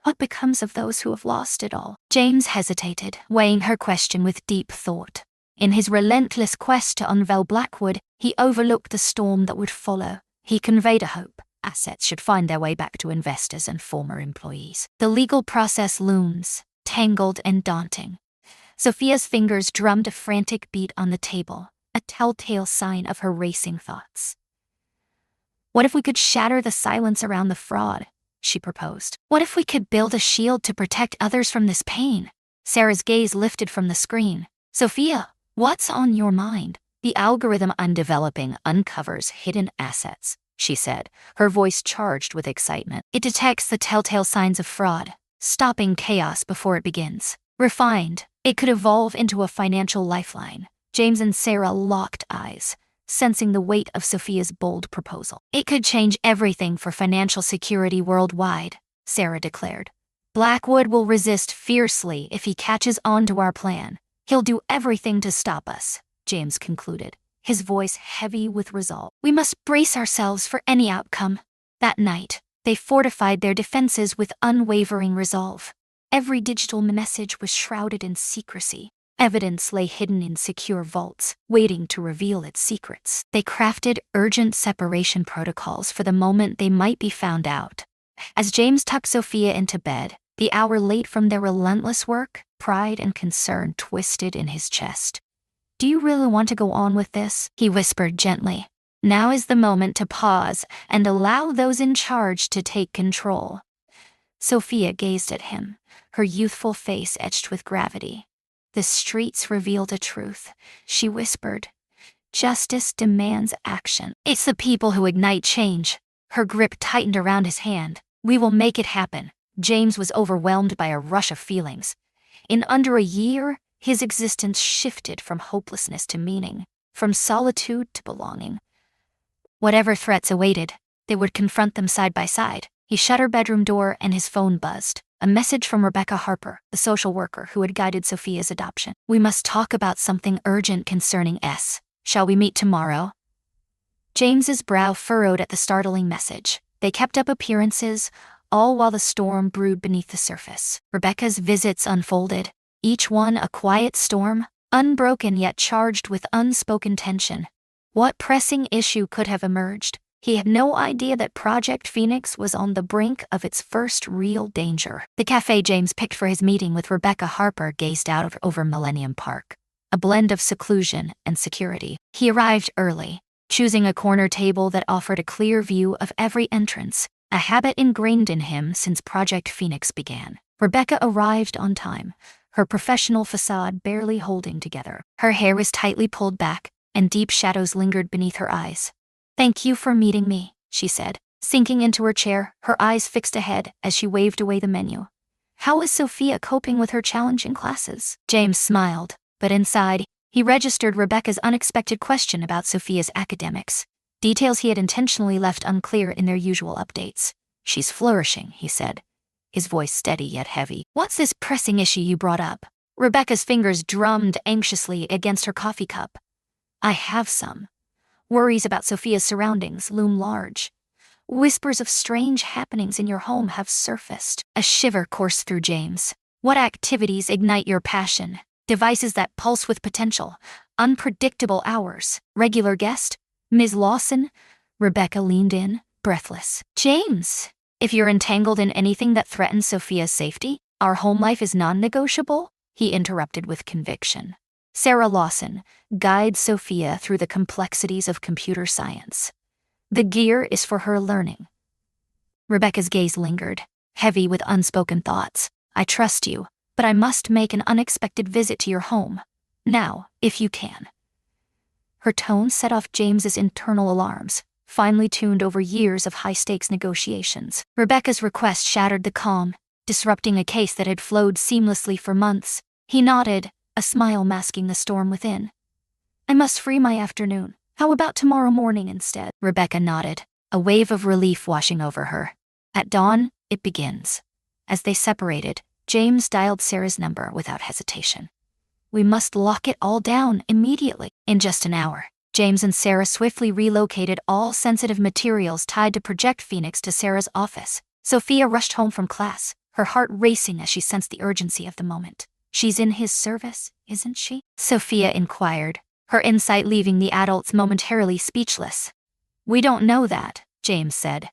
"what becomes of those who have lost it all?" James hesitated, weighing her question with deep thought. In his relentless quest to unveil Blackwood, he overlooked the storm that would follow. He conveyed a hope: assets should find their way back to investors and former employees. The legal process looms, tangled and daunting. Sophia's fingers drummed a frantic beat on the table, a telltale sign of her racing thoughts. "What if we could shatter the silence around the fraud?" she proposed. "What if we could build a shield to protect others from this pain?" Sarah's gaze lifted from the screen. "Sophia, what's on your mind?" "The algorithm I'm developing uncovers hidden assets," she said, her voice charged with excitement. "It detects the telltale signs of fraud, stopping chaos before it begins. Refined, it could evolve into a financial lifeline." James and Sarah locked eyes, sensing the weight of Sophia's bold proposal. "It could change everything for financial security worldwide," Sarah declared. "Blackwood will resist fiercely if he catches on to our plan. He'll do everything to stop us," James concluded, his voice heavy with resolve. "We must brace ourselves for any outcome." That night, they fortified their defenses with unwavering resolve. Every digital message was shrouded in secrecy, Evidence lay hidden in secure vaults, waiting to reveal its secrets. They crafted urgent separation protocols for the moment they might be found out. As James tucked Sophia into bed, the hour late from their relentless work, pride and concern twisted in his chest. "Do you really want to go on with this?" he whispered gently. "Now is the moment to pause and allow those in charge to take control." Sophia gazed at him, her youthful face etched with gravity. "The streets revealed a truth," she whispered. "Justice demands action. It's the people who ignite change." Her grip tightened around his hand. "We will make it happen." James was overwhelmed by a rush of feelings. In under a year, his existence shifted from hopelessness to meaning, from solitude to belonging. Whatever threats awaited, they would confront them side by side. He shut her bedroom door and his phone buzzed. A message from Rebecca Harper, the social worker who had guided Sophia's adoption. "We must talk about something urgent concerning S. Shall we meet tomorrow?" James's brow furrowed at the startling message. They kept up appearances, all while the storm brewed beneath the surface. Rebecca's visits unfolded, each one a quiet storm, unbroken yet charged with unspoken tension. What pressing issue could have emerged? He had no idea that Project Phoenix was on the brink of its first real danger. The cafe James picked for his meeting with Rebecca Harper gazed out over Millennium Park, a blend of seclusion and security. He arrived early, choosing a corner table that offered a clear view of every entrance, a habit ingrained in him since Project Phoenix began. Rebecca arrived on time, her professional facade barely holding together. Her hair was tightly pulled back, and deep shadows lingered beneath her eyes. "Thank you for meeting me," she said, sinking into her chair, her eyes fixed ahead as she waved away the menu. "How is Sophia coping with her challenging classes?" James smiled, but inside, he registered Rebecca's unexpected question about Sophia's academics, details he had intentionally left unclear in their usual updates. "She's flourishing," he said, his voice steady yet heavy. "What's this pressing issue you brought up?" Rebecca's fingers drummed anxiously against her coffee cup. "I have some. Worries about Sophia's surroundings loom large. Whispers of strange happenings in your home have surfaced." A shiver coursed through James. "What activities ignite your passion? Devices that pulse with potential. Unpredictable hours. Regular guest? Ms. Lawson?" Rebecca leaned in, breathless. "James, if you're entangled in anything that threatens Sophia's safety, our home life is non-negotiable," he interrupted with conviction. "Sarah Lawson guides Sophia through the complexities of computer science. The gear is for her learning." Rebecca's gaze lingered, heavy with unspoken thoughts. "I trust you, but I must make an unexpected visit to your home. Now, if you can." Her tone set off James's internal alarms, finely tuned over years of high-stakes negotiations. Rebecca's request shattered the calm, disrupting a case that had flowed seamlessly for months. He nodded, a smile masking the storm within. "I must free my afternoon. How about tomorrow morning instead?" Rebecca nodded, a wave of relief washing over her. "At dawn, it begins." As they separated, James dialed Sarah's number without hesitation. "We must lock it all down immediately." In just an hour, James and Sarah swiftly relocated all sensitive materials tied to Project Phoenix to Sarah's office. Sophia rushed home from class, her heart racing as she sensed the urgency of the moment. "She's in his service, isn't she?" Sophia inquired, her insight leaving the adults momentarily speechless. "We don't know that," James said,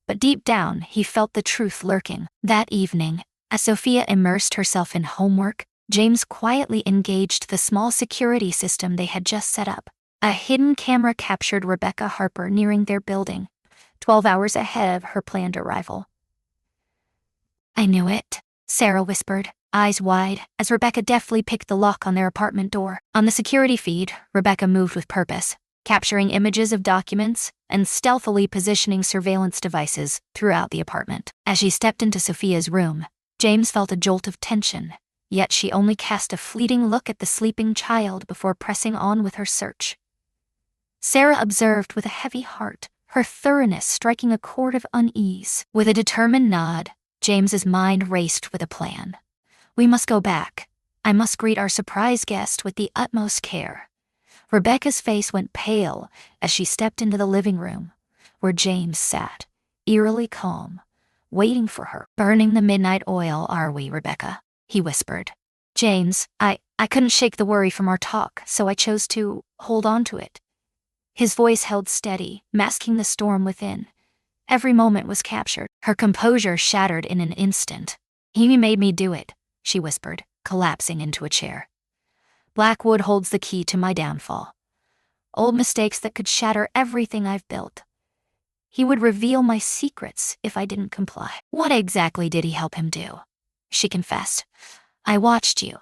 but deep down he felt the truth lurking. That evening, as Sophia immersed herself in homework, James quietly engaged the small security system they had just set up. A hidden camera captured Rebecca Harper nearing their building, 12 hours ahead of her planned arrival. "I knew it," Sarah whispered, eyes wide, as Rebecca deftly picked the lock on their apartment door. On the security feed, Rebecca moved with purpose, capturing images of documents and stealthily positioning surveillance devices throughout the apartment. As she stepped into Sophia's room, James felt a jolt of tension, yet she only cast a fleeting look at the sleeping child before pressing on with her search. Sarah observed with a heavy heart, her thoroughness striking a chord of unease. With a determined nod, James's mind raced with a plan. "We must go back. I must greet our surprise guest with the utmost care." Rebecca's face went pale as she stepped into the living room, where James sat, eerily calm, waiting for her. "Burning the midnight oil, are we, Rebecca?" he whispered, James, I couldn't shake the worry from our talk, so I chose to hold on to it. His voice held steady, masking the storm within. Every moment was captured. Her composure shattered in an instant. He made me do it, she whispered, collapsing into a chair. Blackwood holds the key to my downfall. Old mistakes that could shatter everything I've built. He would reveal my secrets if I didn't comply. What exactly did he help him do? She confessed. I watched you.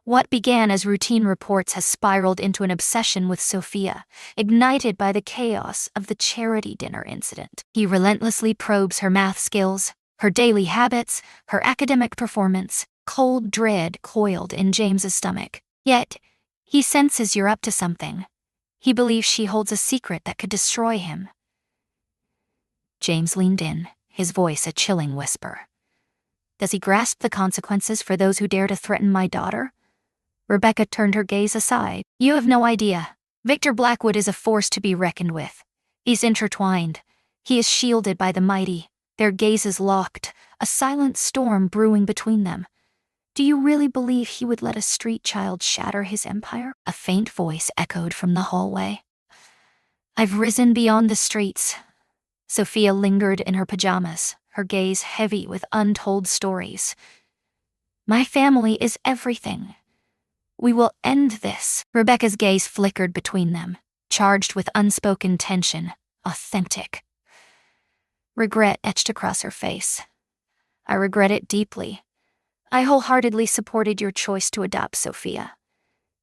What began as routine reports has spiraled into an obsession with Sophia, ignited by the chaos of the charity dinner incident. He relentlessly probes her math skills, her daily habits, her academic performance. Cold dread coiled in James's stomach. Yet, he senses you're up to something. He believes she holds a secret that could destroy him. James leaned in, his voice a chilling whisper. Does he grasp the consequences for those who dare to threaten my daughter? Rebecca turned her gaze aside. You have no idea. Victor Blackwood is a force to be reckoned with. He's intertwined. He is shielded by the mighty, their gazes locked, a silent storm brewing between them. Do you really believe he would let a street child shatter his empire? A faint voice echoed from the hallway. I've risen beyond the streets. Sophia lingered in her pajamas, her gaze heavy with untold stories. My family is everything. We will end this. Rebecca's gaze flickered between them, charged with unspoken tension, authentic. Regret etched across her face. I regret it deeply. I wholeheartedly supported your choice to adopt Sophia.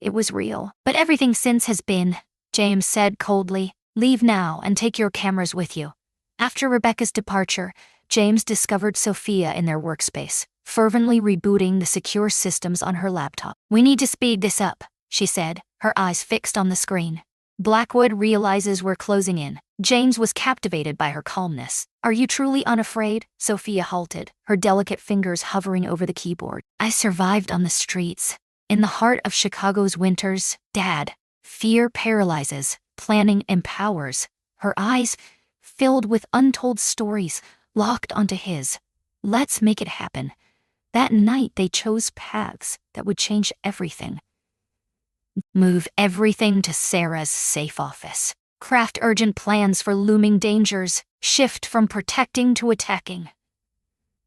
It was real, but everything since has been, James said coldly. Leave now and take your cameras with you. After Rebecca's departure, James discovered Sophia in their workspace, fervently rebooting the secure systems on her laptop. We need to speed this up, she said, her eyes fixed on the screen. Blackwood realizes we're closing in. James was captivated by her calmness. Are you truly unafraid? Sophia halted, her delicate fingers hovering over the keyboard. I survived on the streets. In the heart of Chicago's winters, Dad. Fear paralyzes, planning empowers. Her eyes, filled with untold stories, locked onto his. Let's make it happen. That night they chose paths that would change everything. Move everything to Sarah's safe office. Craft urgent plans for looming dangers. Shift from protecting to attacking.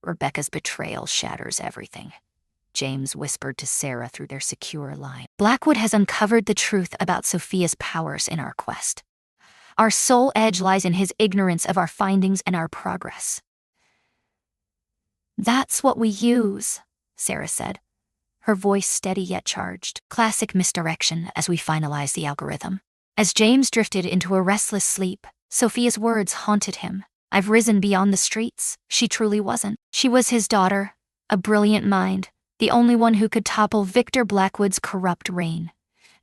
Rebecca's betrayal shatters everything, James whispered to Sarah through their secure line. Blackwood has uncovered the truth about Sophia's powers in our quest. Our sole edge lies in his ignorance of our findings and our progress. That's what we use, Sarah said, her voice steady yet charged. Classic misdirection as we finalize the algorithm. As James drifted into a restless sleep, Sophia's words haunted him. I've risen beyond the streets. She truly wasn't. She was his daughter, a brilliant mind, the only one who could topple Victor Blackwood's corrupt reign.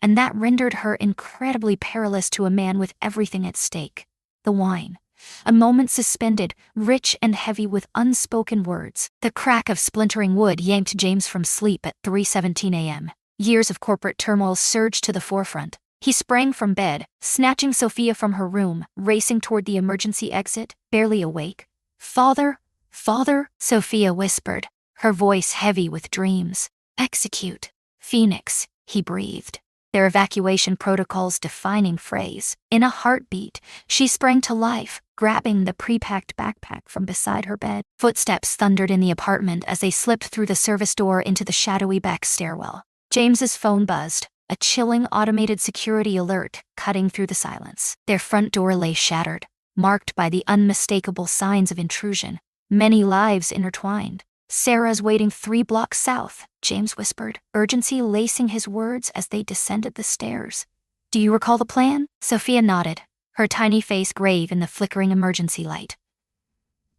And that rendered her incredibly perilous to a man with everything at stake. The wine. A moment suspended, rich and heavy with unspoken words. The crack of splintering wood yanked James from sleep at 3:17 a.m. Years of corporate turmoil surged to the forefront. He sprang from bed, snatching Sophia from her room, racing toward the emergency exit, barely awake. Father, father, Sophia whispered, her voice heavy with dreams. Execute. Phoenix, he breathed. Their evacuation protocol's defining phrase. In a heartbeat, she sprang to life, grabbing the pre-packed backpack from beside her bed. Footsteps thundered in the apartment as they slipped through the service door into the shadowy back stairwell. James's phone buzzed, a chilling automated security alert cutting through the silence. Their front door lay shattered, marked by the unmistakable signs of intrusion, many lives intertwined. Sarah's waiting 3 blocks south, James whispered, urgency lacing his words as they descended the stairs. Do you recall the plan? Sophia nodded, her tiny face grave in the flickering emergency light.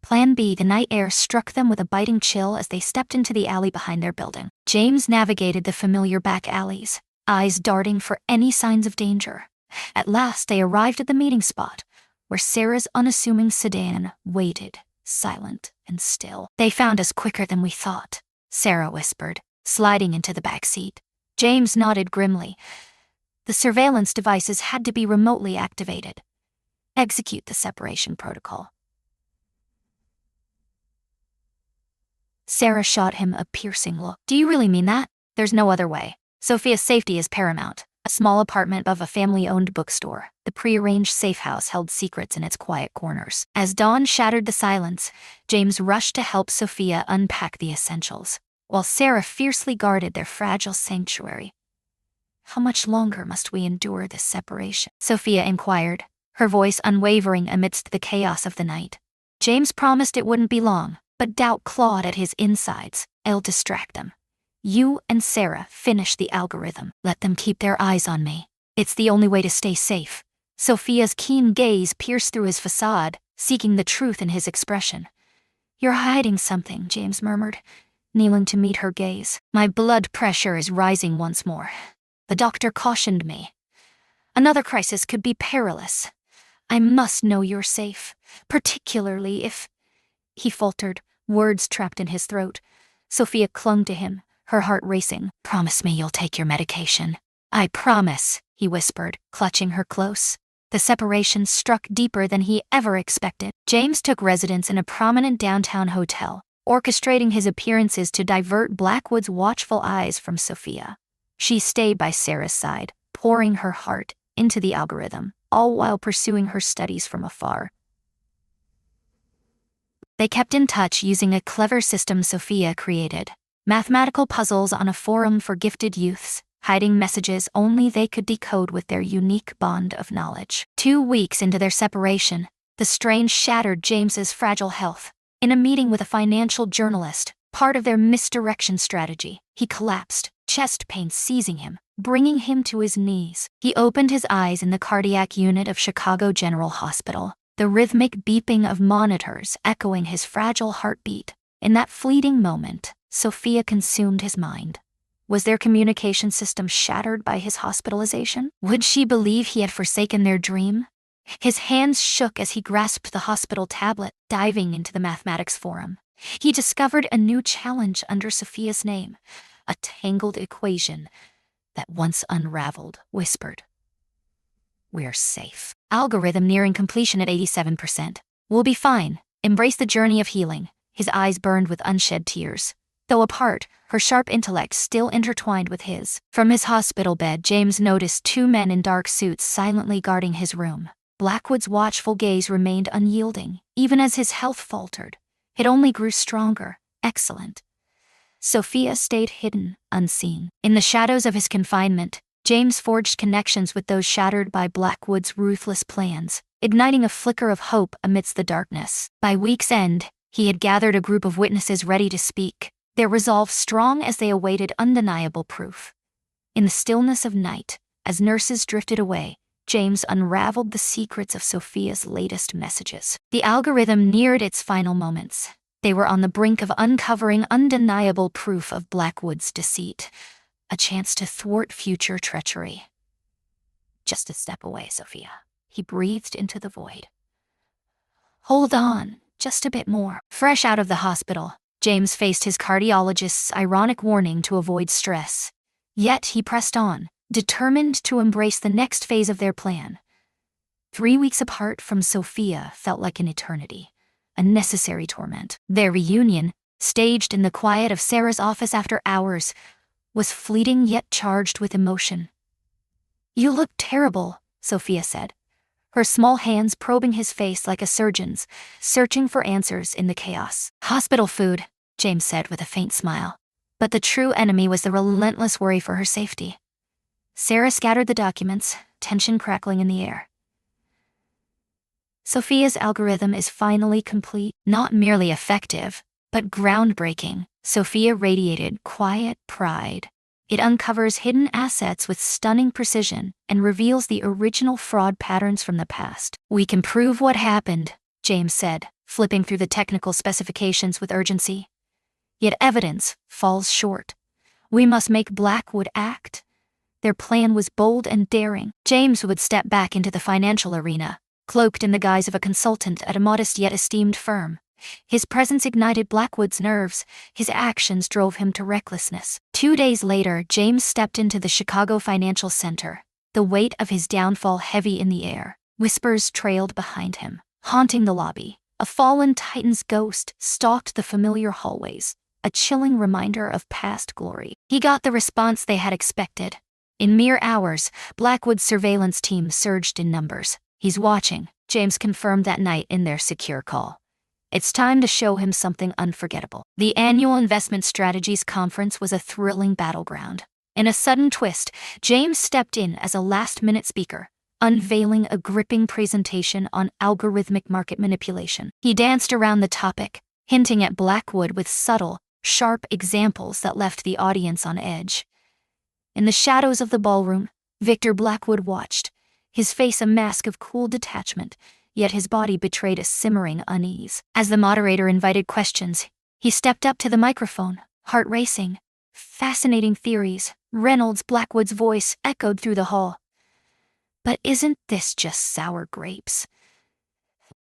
Plan B. The night air struck them with a biting chill as they stepped into the alley behind their building. James navigated the familiar back alleys, eyes darting for any signs of danger. At last they arrived at the meeting spot, where Sarah's unassuming sedan waited, silent and still. They found us quicker than we thought, Sarah whispered, sliding into the back seat. James nodded grimly. The surveillance devices had to be remotely activated. Execute the separation protocol. Sarah shot him a piercing look. Do you really mean that? There's no other way. Sophia's safety is paramount. A small apartment above a family-owned bookstore, the prearranged safe house held secrets in its quiet corners. As dawn shattered the silence, James rushed to help Sophia unpack the essentials, while Sarah fiercely guarded their fragile sanctuary. How much longer must we endure this separation? Sophia inquired, her voice unwavering amidst the chaos of the night. James promised it wouldn't be long, but doubt clawed at his insides. I'll distract them. You and Sarah finish the algorithm. Let them keep their eyes on me. It's the only way to stay safe. Sophia's keen gaze pierced through his facade, seeking the truth in his expression. You're hiding something, James murmured, kneeling to meet her gaze. My blood pressure is rising once more. The doctor cautioned me. Another crisis could be perilous. I must know you're safe, particularly if... He faltered, words trapped in his throat. Sophia clung to him, her heart racing. Promise me you'll take your medication. I promise, he whispered, clutching her close. The separation struck deeper than he ever expected. James took residence in a prominent downtown hotel, orchestrating his appearances to divert Blackwood's watchful eyes from Sophia. She stayed by Sarah's side, pouring her heart into the algorithm, all while pursuing her studies from afar. They kept in touch using a clever system Sophia created. Mathematical puzzles on a forum for gifted youths, hiding messages only they could decode with their unique bond of knowledge. 2 weeks into their separation, the strain shattered James's fragile health. In a meeting with a financial journalist, part of their misdirection strategy, he collapsed, chest pain seizing him, bringing him to his knees. He opened his eyes in the cardiac unit of Chicago General Hospital, the rhythmic beeping of monitors echoing his fragile heartbeat. In that fleeting moment, Sophia consumed his mind. Was their communication system shattered by his hospitalization? Would she believe he had forsaken their dream? His hands shook as he grasped the hospital tablet, diving into the mathematics forum. He discovered a new challenge under Sophia's name, a tangled equation that once unraveled, whispered. We're safe. Algorithm nearing completion at 87%. We'll be fine. Embrace the journey of healing. His eyes burned with unshed tears. Though apart, her sharp intellect still intertwined with his. From his hospital bed, James noticed 2 men in dark suits silently guarding his room. Blackwood's watchful gaze remained unyielding, even as his health faltered. It only grew stronger. Excellent. Sophia stayed hidden, unseen. In the shadows of his confinement, James forged connections with those shattered by Blackwood's ruthless plans, igniting a flicker of hope amidst the darkness. By week's end, he had gathered a group of witnesses ready to speak, their resolve strong as they awaited undeniable proof. In the stillness of night, as nurses drifted away, James unraveled the secrets of Sophia's latest messages. The algorithm neared its final moments. They were on the brink of uncovering undeniable proof of Blackwood's deceit, a chance to thwart future treachery. Just a step away, Sophia. He breathed into the void. Hold on, just a bit more. Fresh out of the hospital, James faced his cardiologist's ironic warning to avoid stress. Yet he pressed on, determined to embrace the next phase of their plan. 3 weeks apart from Sophia felt like an eternity, a necessary torment. Their reunion, staged in the quiet of Sarah's office after hours, was fleeting yet charged with emotion. You look terrible, Sophia said, her small hands probing his face like a surgeon's, searching for answers in the chaos. Hospital food, James said with a faint smile. But the true enemy was the relentless worry for her safety. Sarah scattered the documents, tension crackling in the air. Sophia's algorithm is finally complete, not merely effective, but groundbreaking. Sophia radiated quiet pride. It uncovers hidden assets with stunning precision and reveals the original fraud patterns from the past. We can prove what happened, James said, flipping through the technical specifications with urgency. Yet evidence falls short. We must make Blackwood act. Their plan was bold and daring. James would step back into the financial arena, cloaked in the guise of a consultant at a modest yet esteemed firm. His presence ignited Blackwood's nerves, his actions drove him to recklessness. 2 days later, James stepped into the Chicago Financial Center, the weight of his downfall heavy in the air. Whispers trailed behind him, haunting the lobby. A fallen titan's ghost stalked the familiar hallways, a chilling reminder of past glory. He got the response they had expected. In mere hours, Blackwood's surveillance team surged in numbers. "He's watching," James confirmed that night in their secure call. "It's time to show him something unforgettable." The annual Investment Strategies Conference was a thrilling battleground. In a sudden twist, James stepped in as a last-minute speaker, unveiling a gripping presentation on algorithmic market manipulation. He danced around the topic, hinting at Blackwood with subtle, sharp examples that left the audience on edge. In the shadows of the ballroom, Victor Blackwood watched, his face a mask of cool detachment, yet his body betrayed a simmering unease. As the moderator invited questions, he stepped up to the microphone, heart racing. "Fascinating theories," Reynolds Blackwood's voice echoed through the hall. "But isn't this just sour grapes?"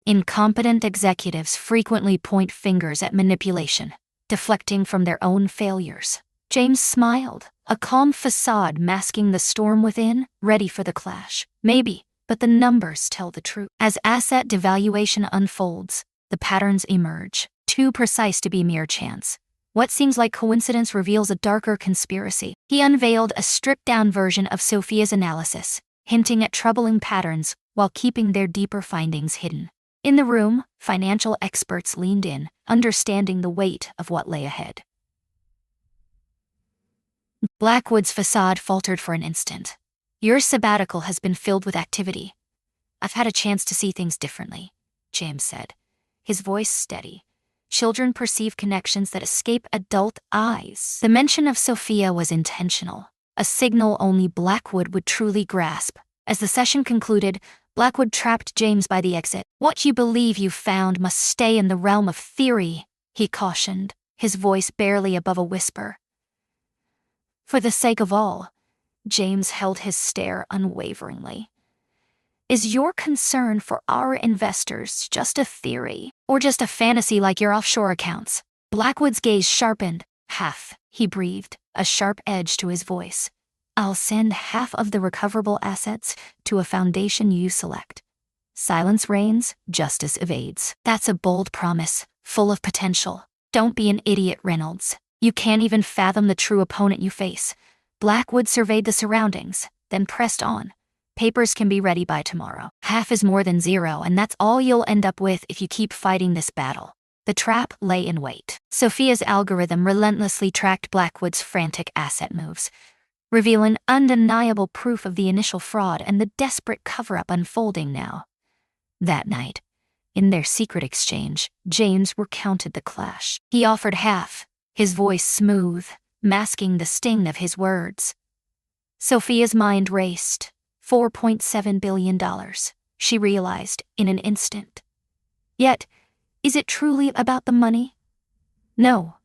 Incompetent executives frequently point fingers at manipulation, deflecting from their own failures. James smiled, a calm facade masking the storm within, ready for the clash. "Maybe, but the numbers tell the truth." As asset devaluation unfolds, the patterns emerge, too precise to be mere chance. What seems like coincidence reveals a darker conspiracy. He unveiled a stripped-down version of Sophia's analysis, hinting at troubling patterns while keeping their deeper findings hidden. In the room, financial experts leaned in, understanding the weight of what lay ahead. Blackwood's facade faltered for an instant. "Your sabbatical has been filled with activity. I've had a chance to see things differently," James said, his voice steady. "Children perceive connections that escape adult eyes." The mention of Sophia was intentional, a signal only Blackwood would truly grasp. As the session concluded, Blackwood trapped James by the exit. "What you believe you found must stay in the realm of theory," he cautioned, his voice barely above a whisper. "For the sake of all," James held his stare unwaveringly. "Is your concern for our investors just a theory, or just a fantasy like your offshore accounts?" Blackwood's gaze sharpened. "Half," he breathed, a sharp edge to his voice. "I'll send half of the recoverable assets to a foundation you select. Silence reigns, justice evades." "That's a bold promise, full of potential. Don't be an idiot, Reynolds. You can't even fathom the true opponent you face." Blackwood surveyed the surroundings, then pressed on. "Papers can be ready by tomorrow. Half is more than zero, and that's all you'll end up with if you keep fighting this battle." The trap lay in wait. Sophia's algorithm relentlessly tracked Blackwood's frantic asset moves, revealing undeniable proof of the initial fraud and the desperate cover-up unfolding now. That night, in their secret exchange, James recounted the clash. He offered half, his voice smooth, masking the sting of his words. Sophia's mind raced. $4.7 billion, she realized in an instant. Yet, is it truly about the money? No.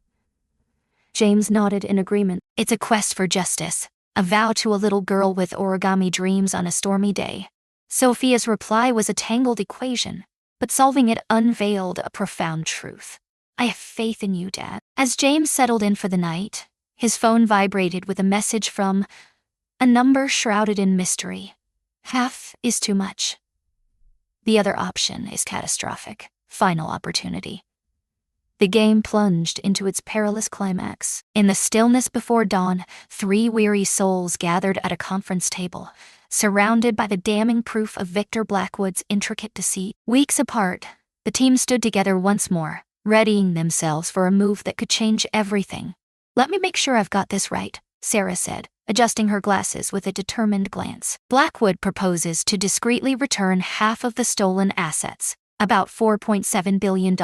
James nodded in agreement. "It's a quest for justice, a vow to a little girl with origami dreams on a stormy day." Sophia's reply was a tangled equation, but solving it unveiled a profound truth. "I have faith in you, Dad." As James settled in for the night, his phone vibrated with a message from a number shrouded in mystery. "Half is too much. The other option is catastrophic. Final opportunity." The game plunged into its perilous climax. In the stillness before dawn, 3 weary souls gathered at a conference table, surrounded by the damning proof of Victor Blackwood's intricate deceit. Weeks apart, the team stood together once more, readying themselves for a move that could change everything. "Let me make sure I've got this right," Sarah said, adjusting her glasses with a determined glance. "Blackwood proposes to discreetly return half of the stolen assets, about $4.7 billion,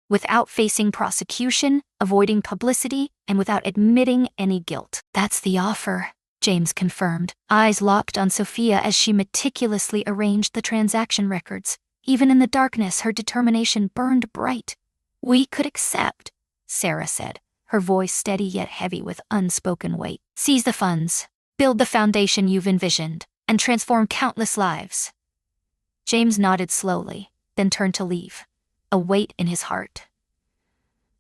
without facing prosecution, avoiding publicity, and without admitting any guilt." "That's the offer," James confirmed, eyes locked on Sophia as she meticulously arranged the transaction records. Even in the darkness, her determination burned bright. "We could accept," Sarah said, her voice steady yet heavy with unspoken weight. "Seize the funds, build the foundation you've envisioned, and transform countless lives." James nodded slowly, then turned to leave, a weight in his heart.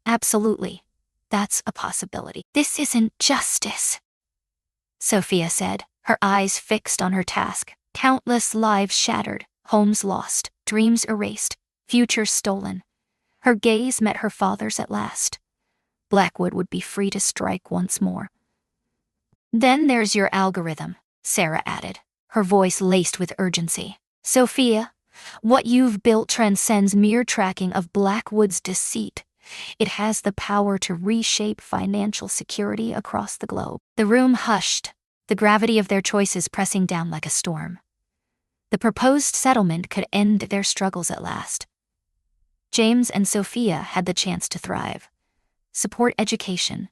"Absolutely. That's a possibility." "This isn't justice," Sophia said, her eyes fixed on her task. Countless lives shattered, homes lost, dreams erased, futures stolen. Her gaze met her father's at last. Blackwood would be free to strike once more. Then there's your algorithm, Sarah added, her voice laced with urgency. Sophia, what you've built transcends mere tracking of Blackwood's deceit. It has the power to reshape financial security across the globe. The room hushed, the gravity of their choices pressing down like a storm. The proposed settlement could end their struggles at last. James and Sophia had the chance to thrive, support education,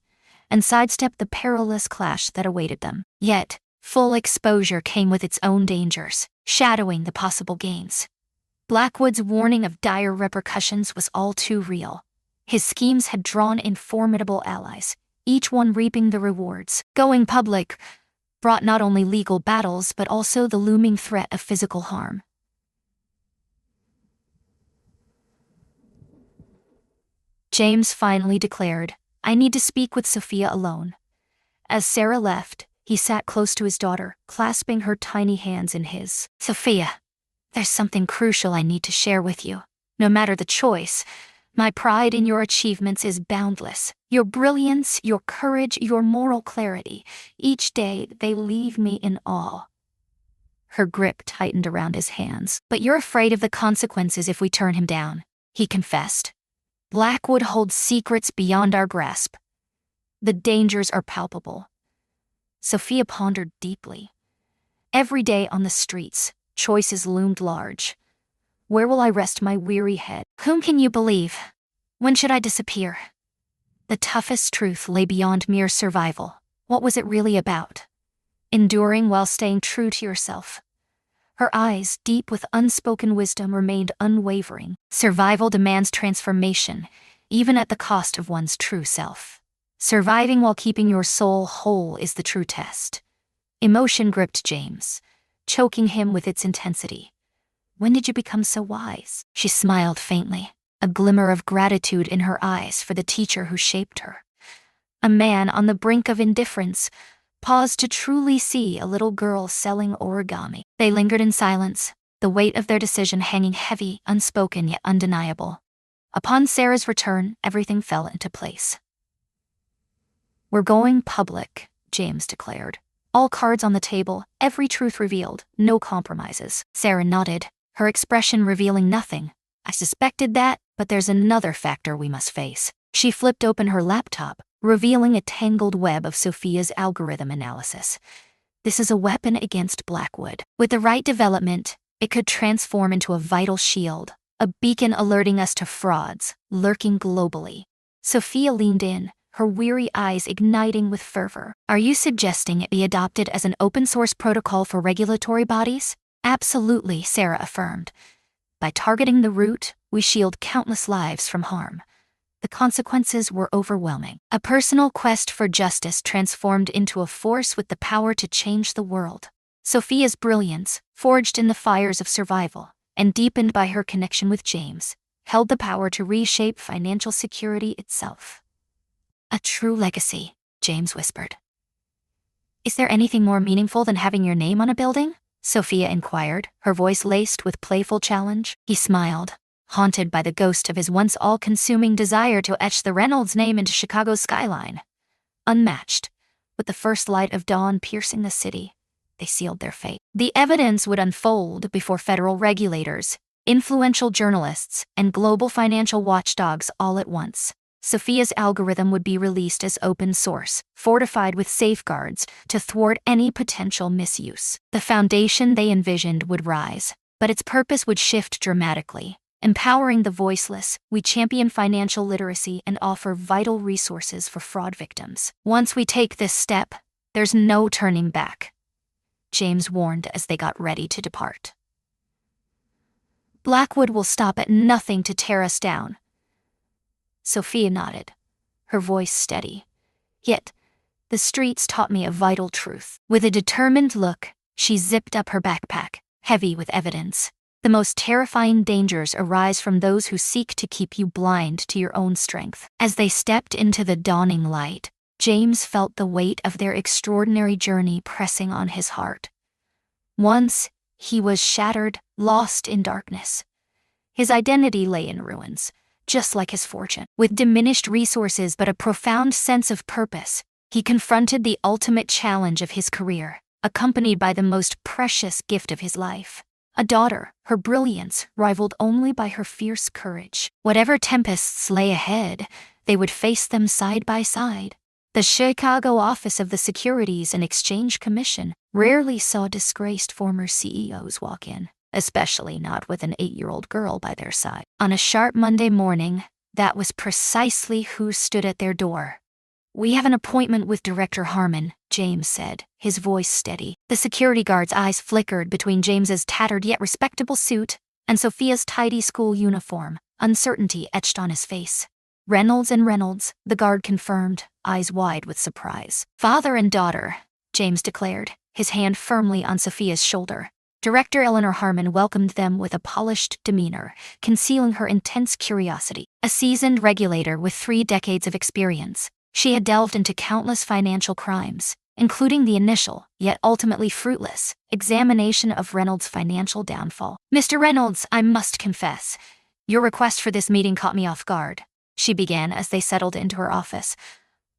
and sidestep the perilous clash that awaited them. Yet, full exposure came with its own dangers, shadowing the possible gains. Blackwood's warning of dire repercussions was all too real. His schemes had drawn in formidable allies, each one reaping the rewards. Going public brought not only legal battles but also the looming threat of physical harm. James finally declared, "I need to speak with Sophia alone." As Sarah left, he sat close to his daughter, clasping her tiny hands in his. "Sophia, there's something crucial I need to share with you. No matter the choice, my pride in your achievements is boundless. Your brilliance, your courage, your moral clarity. Each day, they leave me in awe." Her grip tightened around his hands. "But you're afraid of the consequences if we turn him down," he confessed. "Blackwood holds secrets beyond our grasp. The dangers are palpable." Sophia pondered deeply. Every day on the streets, choices loomed large. Where will I rest my weary head? Whom can you believe? When should I disappear? The toughest truth lay beyond mere survival. What was it really about? Enduring while staying true to yourself. Her eyes, deep with unspoken wisdom, remained unwavering. Survival demands transformation, even at the cost of one's true self. Surviving while keeping your soul whole is the true test. Emotion gripped James, choking him with its intensity. "When did you become so wise?" She smiled faintly, a glimmer of gratitude in her eyes for the teacher who shaped her. A man on the brink of indifference paused to truly see a little girl selling origami. They lingered in silence, the weight of their decision hanging heavy, unspoken yet undeniable. Upon Sarah's return, everything fell into place. "We're going public," James declared. "All cards on the table, every truth revealed, no compromises." Sarah nodded, her expression revealing nothing. "I suspected that, but there's another factor we must face." She flipped open her laptop, revealing a tangled web of Sophia's algorithm analysis. "This is a weapon against Blackwood. With the right development, it could transform into a vital shield, a beacon alerting us to frauds lurking globally." Sophia leaned in, her weary eyes igniting with fervor. "Are you suggesting it be adopted as an open-source protocol for regulatory bodies?" "Absolutely," Sarah affirmed. "By targeting the root, we shield countless lives from harm." The consequences were overwhelming. A personal quest for justice transformed into a force with the power to change the world. Sophia's brilliance, forged in the fires of survival, and deepened by her connection with James, held the power to reshape financial security itself. "A true legacy," James whispered. "Is there anything more meaningful than having your name on a building?" Sophia inquired, her voice laced with playful challenge. He smiled, haunted by the ghost of his once all-consuming desire to etch the Reynolds name into Chicago's skyline. Unmatched, with the first light of dawn piercing the city, they sealed their fate. The evidence would unfold before federal regulators, influential journalists, and global financial watchdogs all at once. Sophia's algorithm would be released as open source, fortified with safeguards to thwart any potential misuse. The foundation they envisioned would rise, but its purpose would shift dramatically. Empowering the voiceless, we champion financial literacy and offer vital resources for fraud victims. "Once we take this step, there's no turning back," James warned as they got ready to depart. "Blackwood will stop at nothing to tear us down." Sophia nodded, her voice steady. "Yet, the streets taught me a vital truth." With a determined look, she zipped up her backpack, heavy with evidence. "The most terrifying dangers arise from those who seek to keep you blind to your own strength." As they stepped into the dawning light, James felt the weight of their extraordinary journey pressing on his heart. Once, he was shattered, lost in darkness. His identity lay in ruins, just like his fortune. With diminished resources but a profound sense of purpose, he confronted the ultimate challenge of his career, accompanied by the most precious gift of his life. A daughter, her brilliance rivaled only by her fierce courage. Whatever tempests lay ahead, they would face them side by side. The Chicago office of the Securities and Exchange Commission rarely saw disgraced former CEOs walk in, especially not with an 8-year-old girl by their side. On a sharp Monday morning, that was precisely who stood at their door. "We have an appointment with Director Harmon," James said, his voice steady. The security guard's eyes flickered between James's tattered yet respectable suit and Sophia's tidy school uniform, uncertainty etched on his face. "Reynolds and Reynolds," the guard confirmed, eyes wide with surprise. "Father and daughter," James declared, his hand firmly on Sophia's shoulder. Director Eleanor Harmon welcomed them with a polished demeanor, concealing her intense curiosity. A seasoned regulator with 3 decades of experience, she had delved into countless financial crimes, including the initial, yet ultimately fruitless, examination of Reynolds' financial downfall. "Mr. Reynolds, I must confess, your request for this meeting caught me off guard," she began as they settled into her office.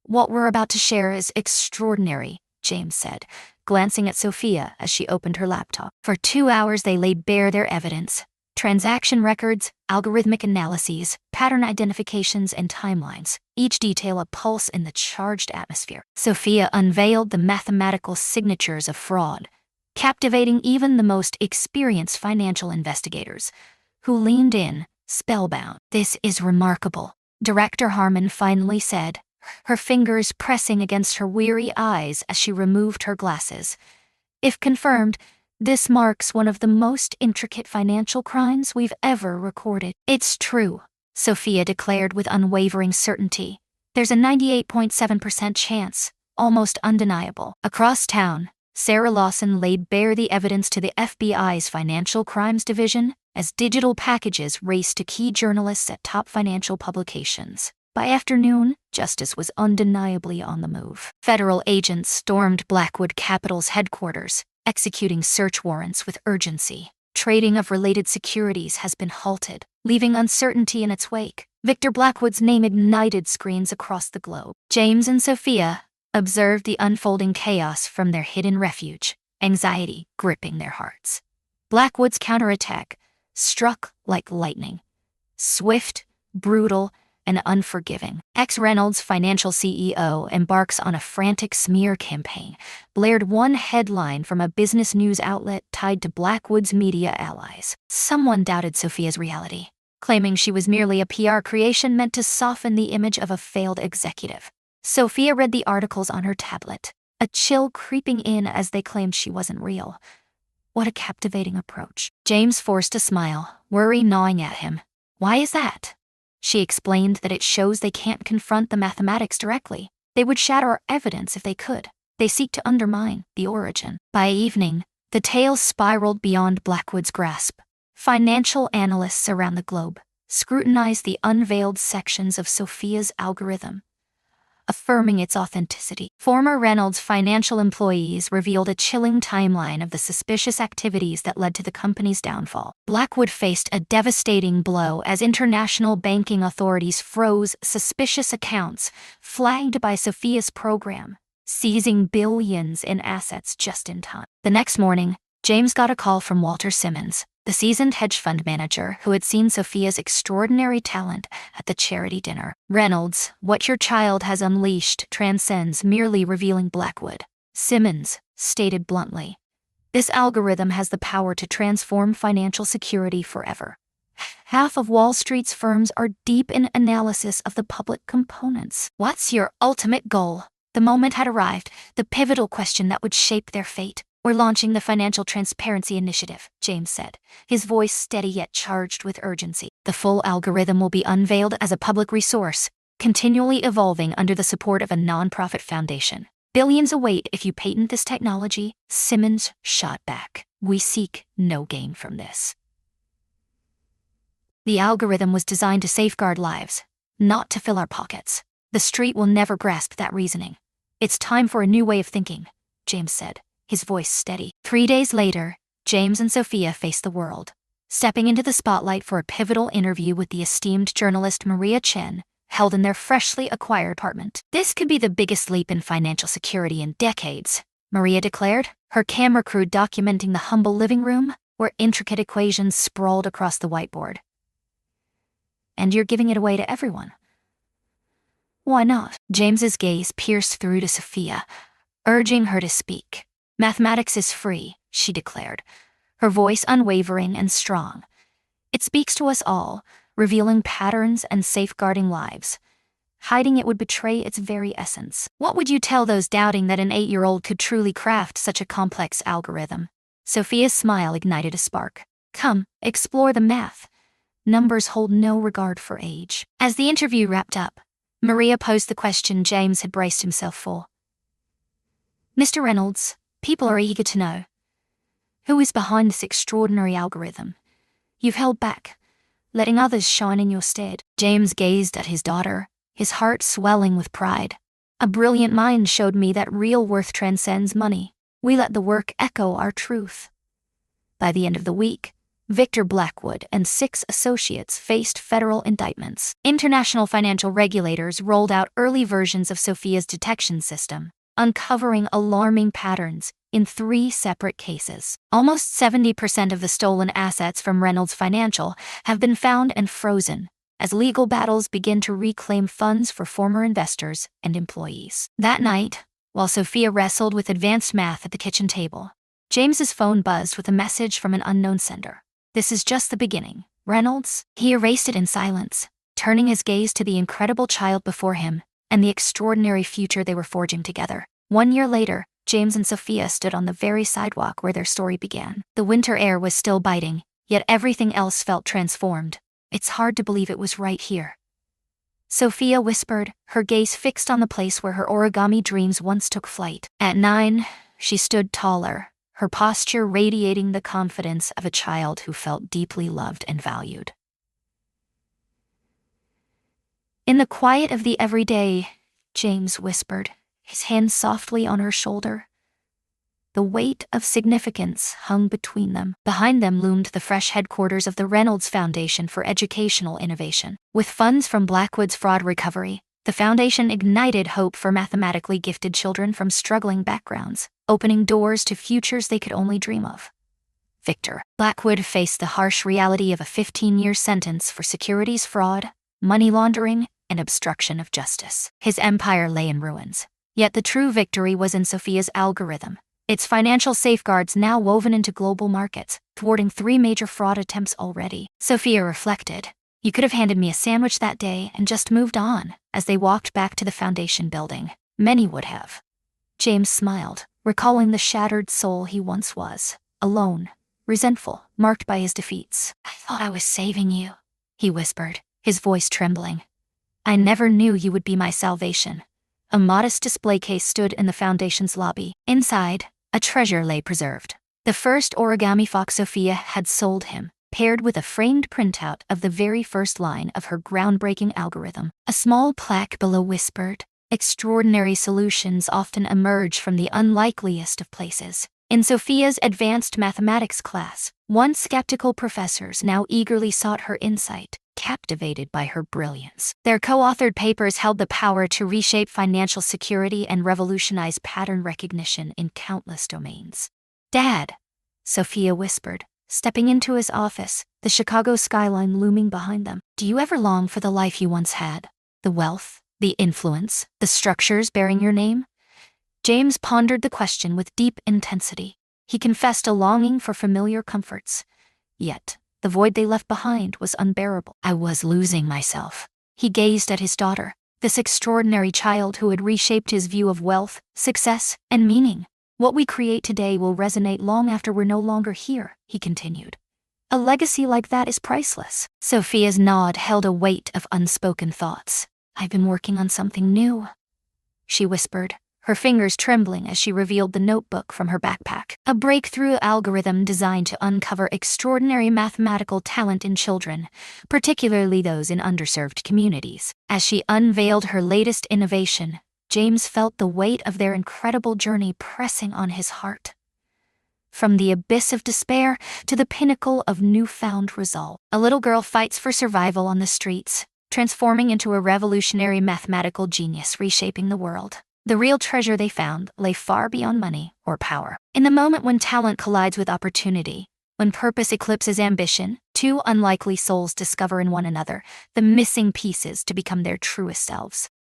"What we're about to share is extraordinary," James said, glancing at Sophia as she opened her laptop. For 2 hours they laid bare their evidence. Transaction records, algorithmic analyses, pattern identifications, and timelines, each detail a pulse in the charged atmosphere. Sophia unveiled the mathematical signatures of fraud, captivating even the most experienced financial investigators, who leaned in, spellbound. "This is remarkable," Director Harmon finally said, her fingers pressing against her weary eyes as she removed her glasses. "If confirmed, this marks one of the most intricate financial crimes we've ever recorded." "It's true," Sophia declared with unwavering certainty. "There's a 98.7% chance, almost undeniable." Across town, Sarah Lawson laid bare the evidence to the FBI's Financial Crimes Division as digital packages raced to key journalists at top financial publications. By afternoon, justice was undeniably on the move. Federal agents stormed Blackwood Capital's headquarters, executing search warrants with urgency. Trading of related securities has been halted, leaving uncertainty in its wake. Victor Blackwood's name ignited screens across the globe. James and Sophia observed the unfolding chaos from their hidden refuge, anxiety gripping their hearts. Blackwood's counterattack struck like lightning. Swift, brutal, and unforgiving. Reynolds' financial CEO embarks on a frantic smear campaign, blared one headline from a business news outlet tied to Blackwood's media allies. Someone doubted Sophia's reality, claiming she was merely a PR creation meant to soften the image of a failed executive. Sophia read the articles on her tablet, a chill creeping in as they claimed she wasn't real. What a captivating approach. James forced a smile, worry gnawing at him. "Why is that?" She explained that it shows they can't confront the mathematics directly. They would shatter our evidence if they could. They seek to undermine the origin. By evening, the tale spiraled beyond Blackwood's grasp. Financial analysts around the globe scrutinized the unveiled sections of Sophia's algorithm, affirming its authenticity. Former Reynolds financial employees revealed a chilling timeline of the suspicious activities that led to the company's downfall. Blackwood faced a devastating blow as international banking authorities froze suspicious accounts flagged by Sophia's program, seizing billions in assets just in time. The next morning, James got a call from Walter Simmons, the seasoned hedge fund manager who had seen Sophia's extraordinary talent at the charity dinner. "Reynolds, what your child has unleashed transcends merely revealing Blackwood," Simmons stated bluntly. "This algorithm has the power to transform financial security forever. Half of Wall Street's firms are deep in analysis of the public components." "What's your ultimate goal?" The moment had arrived, the pivotal question that would shape their fate. "We're launching the Financial Transparency Initiative," James said, his voice steady yet charged with urgency. "The full algorithm will be unveiled as a public resource, continually evolving under the support of a nonprofit foundation. Billions await if you patent this technology," Simmons shot back. "We seek no gain from this. The algorithm was designed to safeguard lives, not to fill our pockets. The street will never grasp that reasoning. It's time for a new way of thinking," James said, his voice steady. 3 days later, James and Sophia faced the world. stepping into the spotlight for a pivotal interview with the esteemed journalist Maria Chen, held in their freshly acquired apartment. "This could be the biggest leap in financial security in decades," Maria declared, her camera crew documenting the humble living room, where intricate equations sprawled across the whiteboard. "And you're giving it away to everyone. Why not?" James's gaze pierced through to Sophia, urging her to speak. "Mathematics is free," she declared, her voice unwavering and strong. "It speaks to us all, revealing patterns and safeguarding lives. Hiding it would betray its very essence." "What would you tell those doubting that an 8-year-old could truly craft such a complex algorithm?" Sophia's smile ignited a spark. "Come, explore the math. Numbers hold no regard for age." As the interview wrapped up, Maria posed the question James had braced himself for. "Mr. Reynolds, people are eager to know. Who is behind this extraordinary algorithm you've held back, letting others shine in your stead?" James gazed at his daughter, his heart swelling with pride. "A brilliant mind showed me that real worth transcends money. We let the work echo our truth." By the end of the week, Victor Blackwood and 6 associates faced federal indictments. International financial regulators rolled out early versions of Sophia's detection system, uncovering alarming patterns in 3 separate cases. Almost 70% of the stolen assets from Reynolds Financial have been found and frozen, as legal battles begin to reclaim funds for former investors and employees. That night, while Sophia wrestled with advanced math at the kitchen table, James's phone buzzed with a message from an unknown sender. "This is just the beginning, Reynolds." He erased it in silence, turning his gaze to the incredible child before him and the extraordinary future they were forging together. 1 year later, James and Sophia stood on the very sidewalk where their story began. The winter air was still biting, yet everything else felt transformed. "It's hard to believe it was right here," Sophia whispered, her gaze fixed on the place where her origami dreams once took flight. At 9, she stood taller, her posture radiating the confidence of a child who felt deeply loved and valued. "In the quiet of the everyday," James whispered, his hand softly on her shoulder. The weight of significance hung between them. Behind them loomed the fresh headquarters of the Reynolds Foundation for Educational Innovation. With funds from Blackwood's fraud recovery, the foundation ignited hope for mathematically gifted children from struggling backgrounds, opening doors to futures they could only dream of. Victor Blackwood faced the harsh reality of a 15-year sentence for securities fraud, money laundering, and obstruction of justice. His empire lay in ruins. Yet the true victory was in Sophia's algorithm, its financial safeguards now woven into global markets, thwarting 3 major fraud attempts already. Sophia reflected, "You could have handed me a sandwich that day and just moved on." As they walked back to the foundation building, many would have. James smiled, recalling the shattered soul he once was, alone, resentful, marked by his defeats. "I thought I was saving you," he whispered, his voice trembling. "I never knew you would be my salvation." A modest display case stood in the foundation's lobby. Inside, a treasure lay preserved. The first origami fox Sophia had sold him, paired with a framed printout of the very first line of her groundbreaking algorithm. A small plaque below whispered, "Extraordinary solutions often emerge from the unlikeliest of places." In Sophia's advanced mathematics class, once skeptical professors now eagerly sought her insight, captivated by her brilliance. Their co-authored papers held the power to reshape financial security and revolutionize pattern recognition in countless domains. "Dad," Sophia whispered, stepping into his office, the Chicago skyline looming behind them. "Do you ever long for the life you once had? The wealth, the influence, the structures bearing your name?" James pondered the question with deep intensity. He confessed a longing for familiar comforts. Yet, the void they left behind was unbearable. "I was losing myself." He gazed at his daughter, this extraordinary child who had reshaped his view of wealth, success, and meaning. "What we create today will resonate long after we're no longer here," he continued. "A legacy like that is priceless." Sophia's nod held a weight of unspoken thoughts. "I've been working on something new," she whispered, her fingers trembling as she revealed the notebook from her backpack. "A breakthrough algorithm designed to uncover extraordinary mathematical talent in children, particularly those in underserved communities." As she unveiled her latest innovation, James felt the weight of their incredible journey pressing on his heart. From the abyss of despair to the pinnacle of newfound resolve. A little girl fights for survival on the streets, transforming into a revolutionary mathematical genius reshaping the world. The real treasure they found lay far beyond money or power. In the moment when talent collides with opportunity, when purpose eclipses ambition, two unlikely souls discover in one another the missing pieces to become their truest selves.